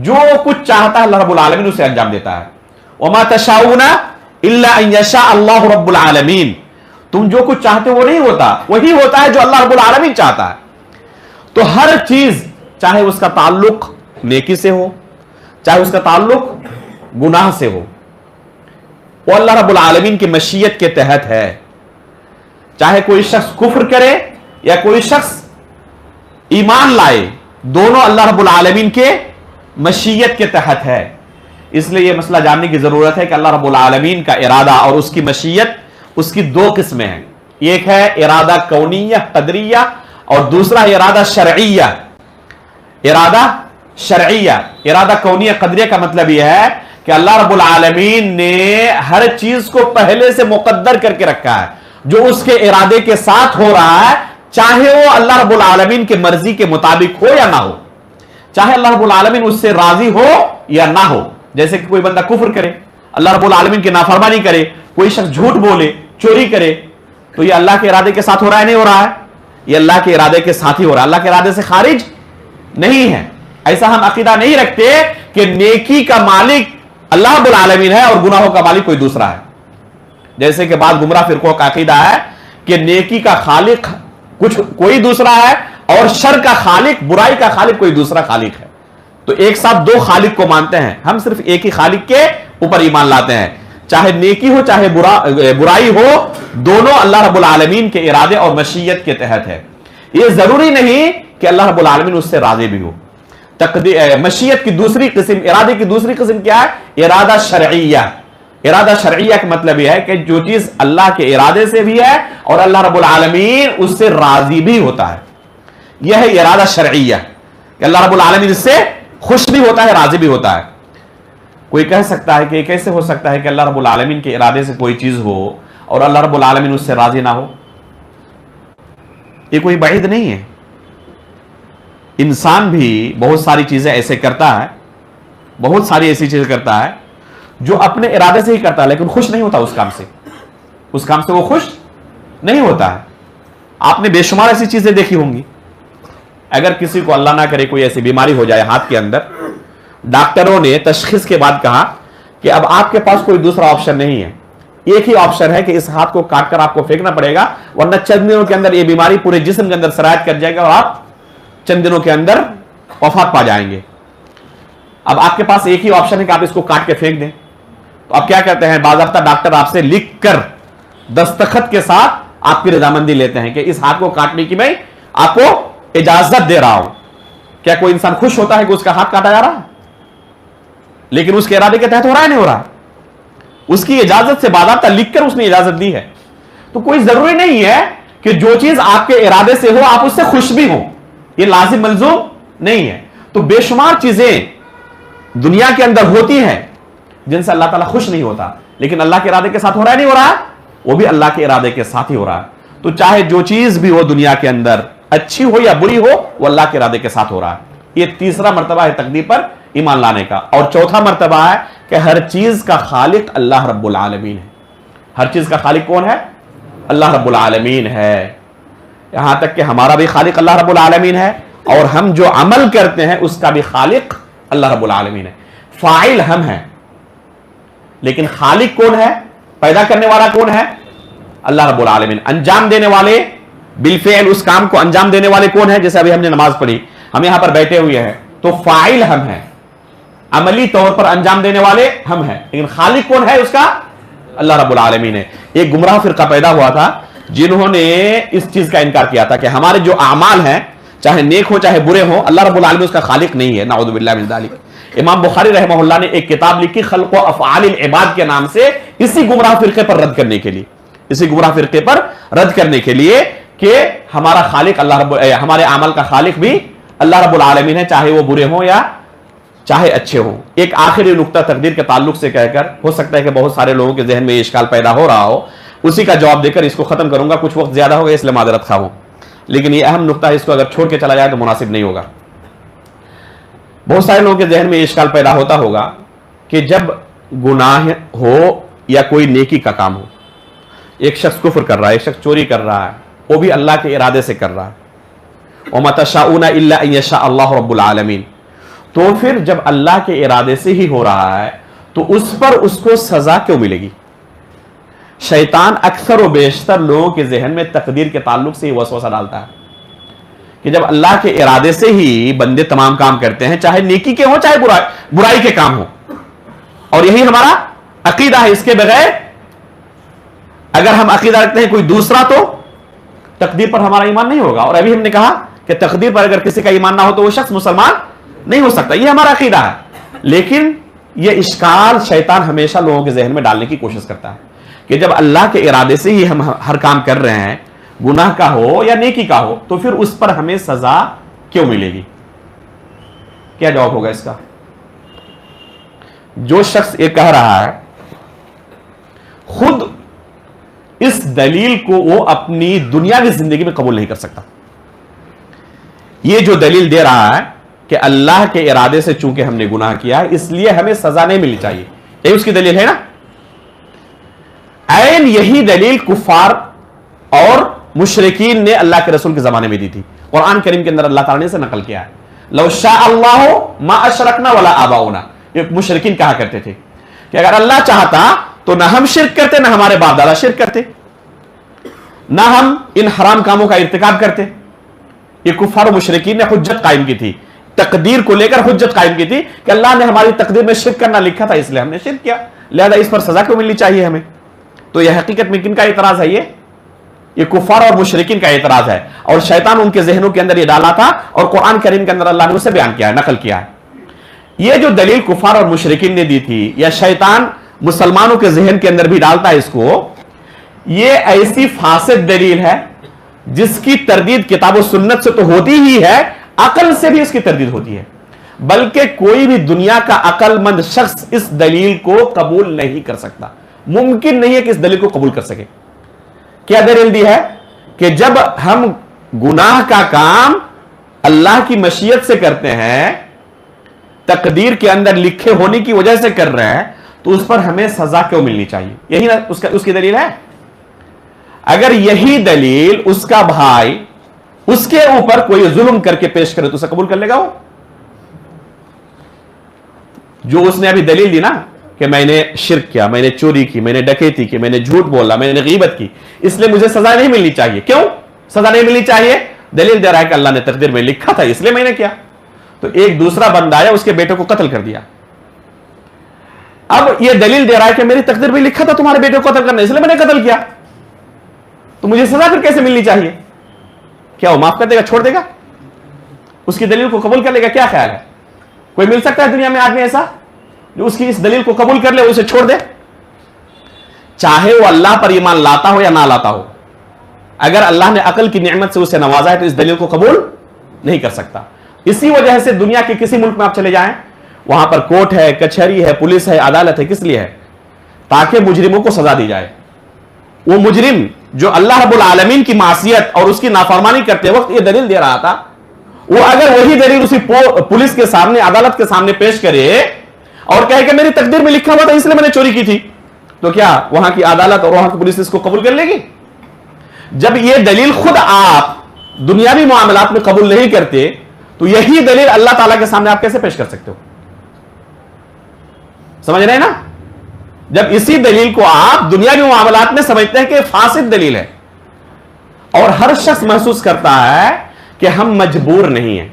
جو کچھ چاہتا ہے اللہ رب العالمین اسے انجام دیتا ہے. وما تشاؤون الا ان یشاء اللہ رب العالمین، تم جو کچھ چاہتے ہو وہ نہیں ہوتا، وہی ہوتا ہے جو اللہ رب العالمین چاہتا ہے. تو ہر چیز چاہے اس کا تعلق نیکی سے ہو، چاہے اس کا تعلق گناہ سے ہو، وہ اللہ رب العالمین کی مشیت کے تحت ہے. چاہے کوئی شخص کفر کرے یا کوئی شخص ایمان لائے، دونوں اللہ رب العالمین کے مشیت کے تحت ہے. اس لیے یہ مسئلہ جاننے کی ضرورت ہے کہ اللہ رب العالمین کا ارادہ اور اس کی مشیت، اس کی دو قسمیں ہیں. ایک ہے ارادہ کونیہ قدریہ اور دوسرا ہے ارادہ شرعیہ. ارادہ شرعیہ، ارادہ کونیہ قدریہ کا مطلب یہ ہے کہ اللہ رب العالمین نے ہر چیز کو پہلے سے مقدر کر کے رکھا ہے. جو اس کے ارادے کے ساتھ ہو رہا ہے، چاہے وہ اللہ رب العالمین کے مرضی کے مطابق ہو یا نہ ہو، چاہے اللہ رب العالمین اس سے راضی ہو یا نہ ہو. جیسے کہ کوئی بندہ کفر کرے، اللہ رب العالمین کی نافرمانی کرے، کوئی شخص جھوٹ بولے، چوری کرے، تو یہ اللہ کے ارادے کے ساتھ ہو رہا ہے نہیں ہو رہا ہے؟ یہ اللہ کے ارادے کے ساتھ ہی ہو رہا ہے، اللہ کے ارادے سے خارج نہیں ہے. ایسا ہم عقیدہ نہیں رکھتے کہ نیکی کا مالک اللہ رب العالمین ہے اور گناہوں کا مالک کوئی دوسرا ہے. جیسے کہ بعض گمراہ فرقوں کا عقیدہ ہے کہ نیکی کا خالق کوئی دوسرا ہے اور شر کا خالق، برائی کا خالق کوئی دوسرا خالق ہے. تو ایک ساتھ دو خالق کو مانتے ہیں، ہم صرف ایک ہی خالق کے اوپر ایمان لاتے ہیں. چاہے نیکی ہو چاہے برائی ہو، دونوں اللہ رب العالمین کے ارادے اور مشیت کے تحت ہے. یہ ضروری نہیں کہ اللہ رب العالمین اس سے راضی بھی ہو. مشیت کی دوسری قسم، ارادے کی دوسری قسم کیا ہے؟ ارادہ شرعیہ. ارادہ شرعیہ کا مطلب یہ ہے کہ جو چیز اللہ کے ارادے سے بھی ہے اور اللہ رب العالمین اس سے راضی بھی ہوتا ہے. یہ ہے ارادہ شرعیہ کہ اللہ رب العالمین اس سے خوش بھی ہوتا ہے، راضی بھی ہوتا ہے. کوئی کہہ سکتا ہے کہ یہ کیسے ہو سکتا ہے کہ اللہ رب العالمین کے ارادے سے کوئی چیز ہو اور اللہ رب العالمین اس سے راضی نہ ہو؟ یہ کوئی بعید نہیں ہے. انسان بھی بہت ساری چیزیں ایسے کرتا ہے، بہت ساری ایسی چیزیں کرتا ہے جو اپنے ارادے سے ہی کرتا ہے لیکن خوش نہیں ہوتا اس کام سے. اس کام سے وہ خوش نہیں ہوتا ہے. آپ نے بے شمار ایسی چیزیں دیکھی ہوں گی. اگر کسی کو اللہ نہ کرے کوئی ایسی بیماری ہو جائے ہاتھ کے اندر، ڈاکٹروں نے تشخیص کے بعد کہا کہ اب آپ کے پاس کوئی دوسرا آپشن نہیں ہے، ایک ہی آپشن ہے کہ اس ہاتھ کو کاٹ کر آپ کو پھینکنا پڑے گا، ورنہ چند دنوں کے اندر یہ بیماری پورے جسم کے اندر سرایت کر جائے گا اور آپ چند دنوں کے اندر وفات پا جائیں گے. اب آپ کے پاس ایک ہی آپشن ہے کہ آپ اس کو کاٹ کے پھینک دیں. تو آپ کیا کرتے ہیں؟ باضابطہ ڈاکٹر آپ سے لکھ کر دستخط کے ساتھ آپ کی رضامندی لیتے ہیں کہ اس ہاتھ کو کاٹنے کی میں آپ کو اجازت دے رہا ہوں. کیا کوئی انسان خوش ہوتا ہے کہ اس کا ہاتھ کاٹا جا رہا ہے؟ لیکن اس کے ارادے کے تحت ہو رہا ہے نہیں ہو رہا؟ اس کی اجازت سے باضابطہ لکھ کر اس نے اجازت دی ہے. تو کوئی ضروری نہیں ہے کہ جو چیز آپ کے ارادے سے ہو آپ اس سے خوش بھی ہوں، یہ لازم ملزوم نہیں ہے. تو بے شمار چیزیں دنیا کے اندر ہوتی ہیں جن سے اللہ تعالیٰ خوش نہیں ہوتا، لیکن اللہ کے ارادے کے ساتھ ہو رہا ہے نہیں ہو رہا؟ وہ بھی اللہ کے ارادے کے ساتھ ہی ہو رہا ہے. تو چاہے جو چیز بھی ہو دنیا کے اندر، اچھی ہو یا بری ہو، وہ اللہ کے ارادے کے ساتھ ہو رہا ہے. یہ تیسرا مرتبہ ہے تقدیر پر ایمان لانے کا. اور چوتھا مرتبہ ہے کہ ہر چیز کا خالق اللہ رب العالمین ہے. ہر چیز کا خالق کون ہے؟ اللہ رب العالمین ہے. یہاں تک کہ ہمارا بھی خالق اللہ رب العالمین ہے، اور ہم جو عمل کرتے ہیں اس کا بھی خالق اللہ رب العالمین ہے. فاعل ہم ہیں، لیکن خالق کون ہے؟ پیدا کرنے والا کون ہے؟ اللہ رب العالمین. انجام دینے والے بالفعل اس کام کو انجام دینے والے کون ہیں؟ جیسے ابھی ہم نے نماز پڑھی، ہم یہاں پر بیٹھے ہوئے ہیں، تو فاعل ہم ہیں، عملی طور پر انجام دینے والے ہم ہیں، لیکن خالق کون ہے اس کا؟ اللہ رب العالمین ہے. ایک گمراہ فرقہ پیدا ہوا تھا جنہوں نے اس چیز کا انکار کیا تھا کہ ہمارے جو اعمال ہیں چاہے نیک ہو چاہے برے ہوں، اللہ رب العالمین اس کا خالق نہیں ہے. نعوذ باللہ من ذالک. امام بخاری رحمہ اللہ نے ایک کتاب لکھی خلق و افعال العباد کے نام سے، اسی گمراہ فرقے پر رد کرنے کے لیے، اسی گمراہ فرقے پر رد کرنے کے لیے کہ ہمارا خالق ہمارے اعمال کا خالق بھی اللہ رب العالمین ہے، چاہے وہ برے ہوں یا چاہے اچھے ہوں. ایک آخری نقطہ تقدیر کے تعلق سے کہہ کر، ہو سکتا ہے کہ بہت سارے لوگوں کے ذہن میں یہ اشکال پیدا ہو رہا ہو، اسی کا جواب دے کر اس کو ختم کروں گا. کچھ وقت زیادہ ہوگا اس لیے معذرت خواہ ہوں، لیکن یہ اہم نقطہ ہے، اس کو اگر چھوڑ کے چلا جائے تو مناسب نہیں ہوگا. بہت سارے لوگوں کے ذہن میں یہ اشکال پیدا ہوتا ہوگا کہ جب گناہ ہو یا کوئی نیکی کا کام ہو، ایک شخص کفر کر رہا ہے، ایک شخص چوری کر رہا ہے، وہ بھی اللہ کے ارادے سے کر رہا ہے، وَمَا تَشَاءُونَ إِلَّا أَن يَشَاءَ اللَّهُ رَبُّ الْعَالَمِينَ. تو پھر جب اللہ کے ارادے سے ہی ہو رہا ہے تو اس پر اس کو سزا کیوں ملے گی؟ شیطان اکثر و بیشتر لوگوں کے ذہن میں تقدیر کے تعلق سے ہی وسوسہ ڈالتا ہے کہ جب اللہ کے ارادے سے ہی بندے تمام کام کرتے ہیں، چاہے نیکی کے ہوں چاہے برائی کے کام ہوں، اور یہی ہمارا عقیدہ ہے. اس کے بغیر اگر ہم عقیدہ رکھتے ہیں کوئی دوسرا تو تقدیر پر ہمارا ایمان نہیں ہوگا. اور ابھی ہم نے کہا کہ تقدیر پر اگر کسی کا ایمان نہ ہو تو وہ شخص مسلمان نہیں ہو سکتا. یہ ہمارا عقیدہ ہے. لیکن یہ اشکال شیطان ہمیشہ لوگوں کے ذہن میں ڈالنے کی کوشش کرتا ہے کہ جب اللہ کے ارادے سے ہی ہم ہر کام کر رہے ہیں، گناہ کا ہو یا نیکی کا ہو، تو پھر اس پر ہمیں سزا کیوں ملے گی؟ کیا جواب ہوگا اس کا؟ جو شخص یہ کہہ رہا ہے خود اس دلیل کو وہ اپنی دنیاوی زندگی میں قبول نہیں کر سکتا. یہ جو دلیل دے رہا ہے کہ اللہ کے ارادے سے چونکہ ہم نے گناہ کیا ہے اس لیے ہمیں سزا نہیں ملنی چاہیے، یہ اس کی دلیل ہے نا. عین یہی دلیل کفار اور مشرکین نے اللہ کے رسول کے زمانے میں دی تھی. قرآن کریم کے اندر اللہ تعالیٰ نے اسے نقل کیا ہے. لو شاء اللہ ما اشرکنا ولا آباؤنا. یہ مشرکین کہا کرتے تھے کہ اگر اللہ چاہتا تو نہ ہم شرک کرتے، نہ ہمارے باپ دادا شرک کرتے، نہ ہم ان حرام کاموں کا ارتکاب کرتے. یہ کفار و مشرکین نے حجت قائم کی تھی، تقدیر کو لے کر حجت قائم کی تھی کہ اللہ نے ہماری تقدیر میں شرک کرنا لکھا تھا اس لیے ہم نے شرک کیا، لہذا اس پر سزا کیوں ملنی چاہیے ہمیں. تو یہ حقیقت میں کن کا اعتراض ہے؟ یہ کفار اور مشرکین کا اعتراض ہے، اور شیطان ان کے ذہنوں کے اندر یہ ڈالا تھا، اور قرآن کریم کے اندر اللہ نے اسے بیان کیا ہے، نقل کیا ہے. یہ جو دلیل کفار اور مشرکین نے دی تھی، یا شیطان مسلمانوں کے ذہن کے اندر بھی ڈالتا ہے اس کو، یہ ایسی فاسد دلیل ہے جس کی تردید کتاب و سنت سے تو ہوتی ہی ہے، عقل سے بھی اس کی تردید ہوتی ہے. بلکہ کوئی بھی دنیا کا عقل مند شخص اس دلیل کو قبول نہیں کر سکتا. ممکن نہیں ہے کہ اس دلیل کو قبول کر سکے. کیا دلیل دی ہے؟ کہ جب ہم گناہ کا کام اللہ کی مشیت سے کرتے ہیں، تقدیر کے اندر لکھے ہونے کی وجہ سے کر رہے ہیں، تو اس پر ہمیں سزا کیوں ملنی چاہیے؟ یہی نا اس کی دلیل ہے. اگر یہی دلیل اس کا بھائی اس کے اوپر کوئی ظلم کر کے پیش کرے تو اسے قبول کر لے گا وہ؟ جو اس نے ابھی دلیل دی نا کہ میں نے شرک کیا، میں نے چوری کی، میں نے ڈکیتی کی، میں نے جھوٹ بولا، میں نے غیبت کی، اس لیے مجھے سزا نہیں ملنی چاہیے. کیوں سزا نہیں ملنی چاہیے؟ دلیل دے رہا ہے کہ اللہ نے تقدیر میں لکھا تھا اس لیے میں نے کیا. تو ایک دوسرا بندہ آیا، اس کے بیٹے کو قتل کر دیا. اب یہ دلیل دے رہا ہے کہ میری تقدیر میں لکھا تھا تمہارے بیٹے کو قتل کرنا، اس لیے میں نے قتل کیا. تو مجھے سزا پھر کیسے ملنی چاہیے؟ کیا وہ معاف کر دے گا، چھوڑ دے گا، اس کی دلیل کو قبول کر لے گا؟ کیا خیال ہے؟ کوئی مل سکتا ہے دنیا میں آدمی ایسا جو اس کی اس دلیل کو قبول کر لے، اسے چھوڑ دے؟ چاہے وہ اللہ پر ایمان لاتا ہو یا نہ لاتا ہو، اگر اللہ نے عقل کی نعمت سے اسے نوازا ہے تو اس دلیل کو قبول نہیں کر سکتا۔ اسی وجہ سے دنیا کے کسی ملک میں آپ چلے جائیں، وہاں پر کورٹ ہے، کچہری ہے، پولیس ہے، عدالت ہے، کس لیے ہے؟ تاکہ مجرموں کو سزا دی جائے۔ وہ مجرم جو اللہ رب العالمین کی معصیت اور اس کی نافرمانی کرتے وقت یہ دلیل دے رہا تھا، وہ اگر وہی دلیل اسی پولیس کے سامنے، عدالت کے سامنے پیش کرے اور کہے کہ میری تقدیر میں لکھا ہوا تھا اس لیے میں نے چوری کی تھی، تو کیا وہاں کی عدالت اور وہاں کی پولیس اس کو قبول کر لے گی؟ جب یہ دلیل خود آپ دنیاوی معاملات میں قبول نہیں کرتے تو یہی دلیل اللہ تعالیٰ کے سامنے آپ کیسے پیش کر سکتے ہو؟ سمجھ رہے ہیں نا؟ جب اسی دلیل کو آپ دنیاوی معاملات میں سمجھتے ہیں کہ فاسد دلیل ہے، اور ہر شخص محسوس کرتا ہے کہ ہم مجبور نہیں ہیں۔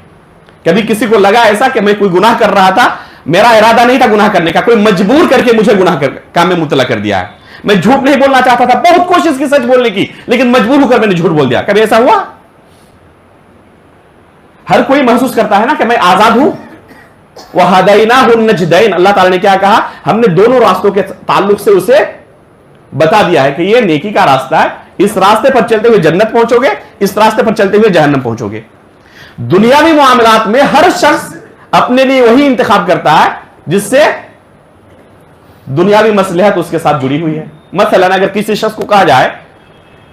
کبھی کسی کو لگا ایسا کہ میں کوئی گناہ کر رہا تھا، میرا ارادہ نہیں تھا گناہ کرنے کا، کوئی مجبور کر کے مجھے گناہ کام میں مبتلا کر دیا ہے، میں جھوٹ نہیں بولنا چاہتا تھا، بہت کوشش کی سچ بولنے کی، لیکن مجبور ہو کر میں نے جھوٹ بول دیا؟ کبھی ایسا ہوا؟ ہر کوئی محسوس کرتا ہے نا کہ میں آزاد ہوں۔ وَهَدَيْنَاهُ النَّجْدَيْنِ، اللہ تعالیٰ نے کیا کہا؟ ہم نے دونوں راستوں کے تعلق سے اسے بتا دیا ہے کہ یہ نیکی کا راستہ ہے، اس راستے پر چلتے ہوئے جنت پہنچو گے، اس راستے پر چلتے ہوئے جہنم پہنچو گے۔ دنیاوی معاملات میں ہر شخص اپنے لیے وہی انتخاب کرتا ہے جس سے دنیاوی مصلحت اس کے ساتھ جڑی ہوئی ہے۔ مثلا اگر کسی شخص کو کہا جائے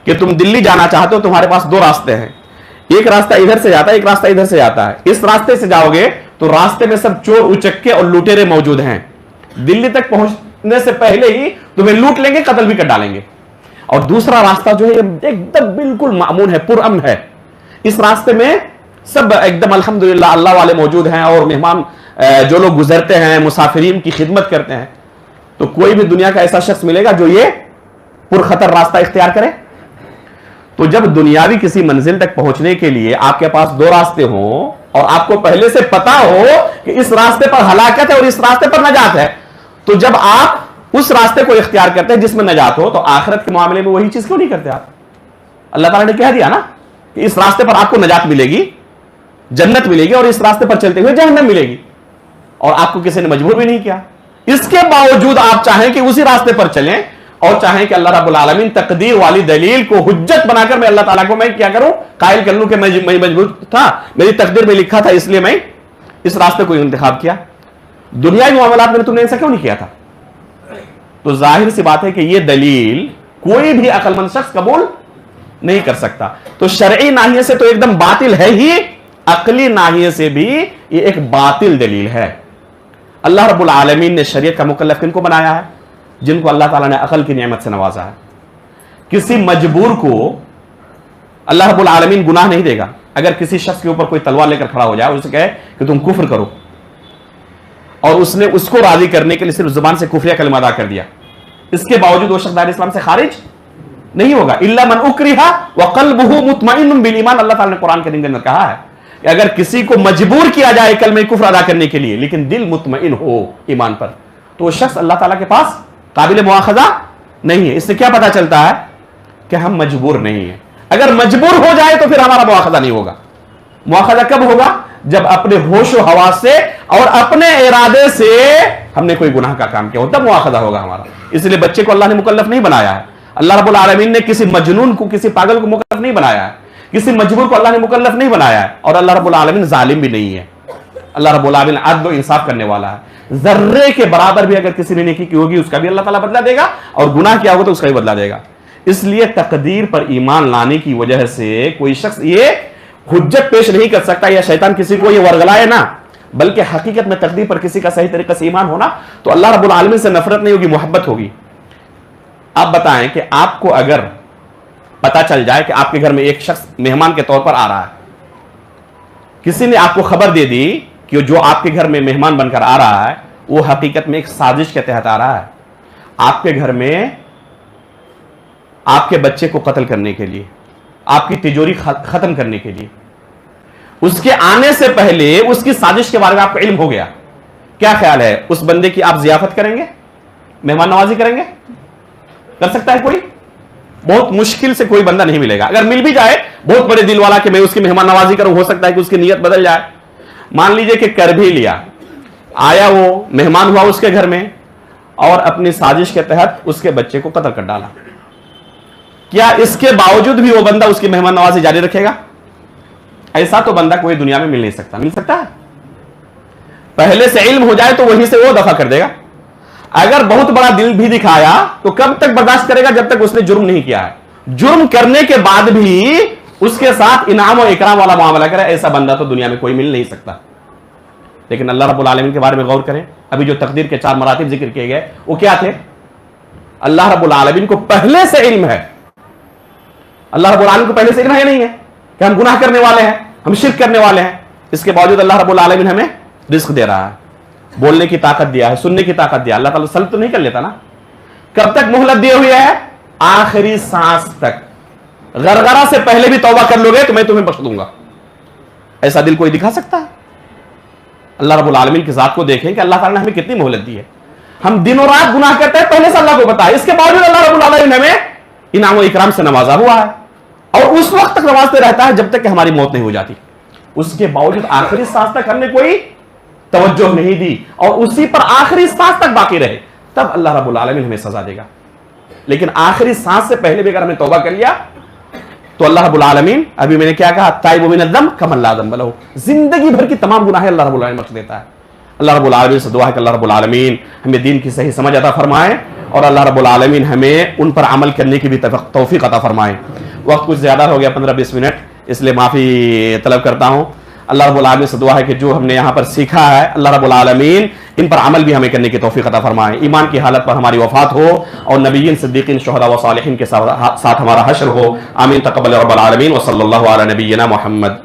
کہ تم دلی جانا چاہتے ہو، تمہارے پاس دو راستے ہیں، ایک راستہ ادھر سے جاتا ہے، ایک راستہ ادھر سے جاتا ہے، اس راستے سے جاؤ گے تو راستے میں سب چور اچکے اور لوٹیرے موجود ہیں، دلی تک پہنچنے سے پہلے ہی تمہیں لوٹ لیں گے، قتل بھی کر ڈالیں گے۔ اور دوسرا راستہ جو ہے ایک دم بالکل مأمون ہے، پرامن ہے، اس راستے میں سب ایک دم الحمدللہ اللہ والے موجود ہیں، اور مہمان جو لوگ گزرتے ہیں مسافرین کی خدمت کرتے ہیں۔ تو کوئی بھی دنیا کا ایسا شخص ملے گا جو یہ پرخطر راستہ اختیار کرے؟ تو جب دنیاوی کسی منزل تک پہنچنے کے لیے آپ کے پاس دو راستے ہوں اور آپ کو پہلے سے پتا ہو کہ اس راستے پر ہلاکت ہے اور اس راستے پر نجات ہے، تو جب آپ اس راستے کو اختیار کرتے ہیں جس میں نجات ہو، تو آخرت کے معاملے میں وہی چیز کیوں نہیں کرتے آپ؟ اللہ تعالیٰ نے کہہ دیا نا کہ اس راستے پر آپ کو نجات ملے گی، جنت ملے گی، اور اس راستے پر چلتے ہوئے جہنم ملے گی، اور آپ کو کسی نے مجبور بھی نہیں کیا۔ اس کے باوجود آپ چاہیں کہ اسی راستے پر چلیں، اور چاہیں کہ اللہ رب العالمین تقدیر والی دلیل کو حجت بنا کر میں اللہ تعالیٰ کو میں کیا کروں؟ قائل کر لوں کہ میں مجبور تھا، میری تقدیر میں لکھا تھا اس لیے میں اس راستے کو انتخاب کیا۔ دنیاوی معاملات میں تم نے ایسا کیوں نہیں کیا تھا؟ تو ظاہر سی بات ہے کہ یہ دلیل کوئی بھی عقل مند شخص قبول نہیں کر سکتا۔ تو شرعی ناحیے سے تو ایک دم باطل ہے ہی، عقلی ناحیے سے بھی یہ ایک باطل دلیل ہے۔ اللہ رب العالمین نے شریعت کا مکلف کن کو بنایا ہے؟ جن کو اللہ تعالیٰ نے عقل کی نعمت سے نوازا ہے۔ کسی مجبور کو اللہ رب العالمین گناہ نہیں دے گا۔ اگر کسی شخص کے اوپر کوئی تلوار لے کر کھڑا ہو جائے اور اسے کہے کہ تم کفر کرو، اور اس نے اس کو راضی کرنے کے لیے صرف زبان سے کفریہ کلمہ ادا کر دیا، اس کے باوجود وہ شخص دائرہ اسلام سے خارج نہیں ہوگا۔ الا من اکرہ وقلبہ مطمئن بالایمان، اللہ تعالیٰ نے قرآن کریم کے اندر کہا ہے کہ اگر کسی کو مجبور کیا جائے کلمہ کفر ادا کرنے کے لیے لیکن دل مطمئن ہو ایمان پر، تو وہ شخص اللہ تعالیٰ کے پاس قابل مواخذہ نہیں ہے۔ اس سے کیا پتا چلتا ہے کہ ہم مجبور نہیں ہیں۔ اگر مجبور ہو جائے تو پھر ہمارا مواخذہ نہیں ہوگا۔ مواخذہ کب ہوگا؟ جب اپنے ہوش و حواس سے اور اپنے ارادے سے ہم نے کوئی گناہ کا کام کیا ہو، تب مواخذہ ہوگا ہمارا۔ اس لیے بچے کو اللہ نے مکلف نہیں بنایا ہے۔ اللہ رب العالمین نے کسی مجنون کو، کسی پاگل کو مکلف نہیں بنایا ہے، کسی مجبور کو اللہ نے مکلف نہیں بنایا ہے، اور اللہ رب العالمین ظالم بھی نہیں ہے۔ اللہ رب العالمین عدل و انصاف کرنے والا ہے۔ ذرے کے برابر بھی اگر کسی نے نیکی کی ہوگی اس کا بھی اللہ تعالیٰ بدلہ دے گا، اور گناہ کیا ہوگا تو اس کا بھی بدلہ دے گا۔ اس لیے تقدیر پر ایمان لانے کی وجہ سے کوئی شخص یہ حجت پیش نہیں کر سکتا، یا شیطان کسی کو یہ ورگلائے نہ، بلکہ حقیقت میں تقدیر پر کسی کا صحیح طریقے سے ایمان ہونا تو اللہ رب العالمین سے نفرت نہیں ہوگی، محبت ہوگی۔ آپ بتائیں کہ آپ کو اگر پتا چل جائے کہ آپ کے گھر میں ایک شخص مہمان کے طور پر آ رہا ہے، کسی نے آپ کو خبر دے دی کہ جو آپ کے گھر میں مہمان بن کر آ رہا ہے وہ حقیقت میں ایک سازش کے تحت آ رہا ہے، آپ کے گھر میں آپ کے بچے کو قتل کرنے کے لیے، آپ کی تجوری ختم کرنے کے لیے، اس کے آنے سے پہلے اس کی سازش کے بارے میں آپ کو علم ہو گیا، کیا خیال ہے اس بندے کی آپ ضیافت کریں گے؟ مہمان نوازی کریں گے؟ کر سکتا ہے کوئی؟ بہت مشکل سے کوئی بندہ نہیں ملے گا. اگر مل بھی جائے بہت بڑے دل والا کہ میں اس کی مہمان نوازی کروں, ہو سکتا ہے کہ اس کی نیت بدل جائے. مان لیجئے کہ کر بھی لیا, آیا وہ مہمان ہوا اس کے گھر میں اور اپنی سازش کے تحت اس کے بچے کو قتل کر ڈالا, کیا اس کے باوجود بھی وہ بندہ اس کی مہمان نوازی جاری رکھے گا؟ ایسا تو بندہ کوئی دنیا میں مل نہیں سکتا. مل سکتا ہے؟ پہلے سے علم ہو جائے تو وہیں سے وہ دفع کر دے گا. اگر بہت بڑا دل بھی دکھایا تو کب تک برداشت کرے گا؟ جب تک اس نے جرم نہیں کیا ہے. جرم کرنے کے بعد بھی اس کے ساتھ انعام و اکرام والا معاملہ کرے, ایسا بندہ تو دنیا میں کوئی مل نہیں سکتا. لیکن اللہ رب العالمین کے بارے میں غور کریں. ابھی جو تقدیر کے 4 مراتب ذکر کیے گئے وہ کیا تھے؟ اللہ رب العالمین کو پہلے سے علم ہے. اللہ رب العالمین کو پہلے سے علم ہے نہیں ہے کہ ہم گناہ کرنے والے ہیں, ہم شرک کرنے والے ہیں. اس کے باوجود اللہ رب العالمین ہمیں رزق دے رہا ہے, بولنے کی طاقت دیا ہے, سننے کی طاقت دیا. اللہ تعالیٰ سلب تو نہیں کر لیتا نا. کب تک مہلت دیے ہوئے ہے؟ آخری سانس تک. غرغرہ سے پہلے بھی توبہ کر لو گے تو میں تمہیں بخش دوں گا. ایسا دل کوئی دکھا سکتا ہے؟ اللہ رب العالمین کی ذات کو دیکھیں کہ اللہ تعالیٰ نے ہمیں کتنی مہلت دی ہے. ہم دن و رات گناہ کرتے ہیں, پہلے سے اللہ کو پتا ہے. اس کے باوجود اللہ رب العالمین ہمیں انعام و اکرام سے نوازا ہوا ہے, اور اس وقت تک نوازتے رہتا ہے جب تک کہ ہماری موت نہیں ہو جاتی. اس کے باوجود آخری سانس تک ہم نے کوئی توجہ نہیں دی اور اسی پر آخری سانس تک باقی رہے, تب اللہ رب العالمین ہمیں سزا دے گا. لیکن آخری سانس سے پہلے بھی اگر ہمیں توبہ کر لیا تو اللہ رب العالمین, ابھی میں نے کیا کہا, تائب من الذنب کمن لا ذنب لہ, زندگی بھر کی تمام گناہیں اللہ رب العالمین بخش دیتا ہے. اللہ رب العالمین سے دعا ہے کہ اللہ رب العالمین ہمیں دین کی صحیح سمجھ عطا فرمائے, اور اللہ رب العالمین ہمیں ان پر عمل کرنے کی بھی توفیق عطا فرمائے. وقت کچھ زیادہ ہو گیا, 15-20 منٹ, اس لیے معافی طلب کرتا ہوں. اللہ رب العالمین سے دعا ہے کہ جو ہم نے یہاں پر سیکھا ہے اللہ رب العالمین ان پر عمل بھی ہمیں کرنے کی توفیق عطا فرمائے. ایمان کی حالت پر ہماری وفات ہو اور نبیین, صدیقین, شہداء و صالحین کے ساتھ ہمارا حشر ہو. آمین. تقبل رب العالمین. وصلی اللہ علی نبینا محمد.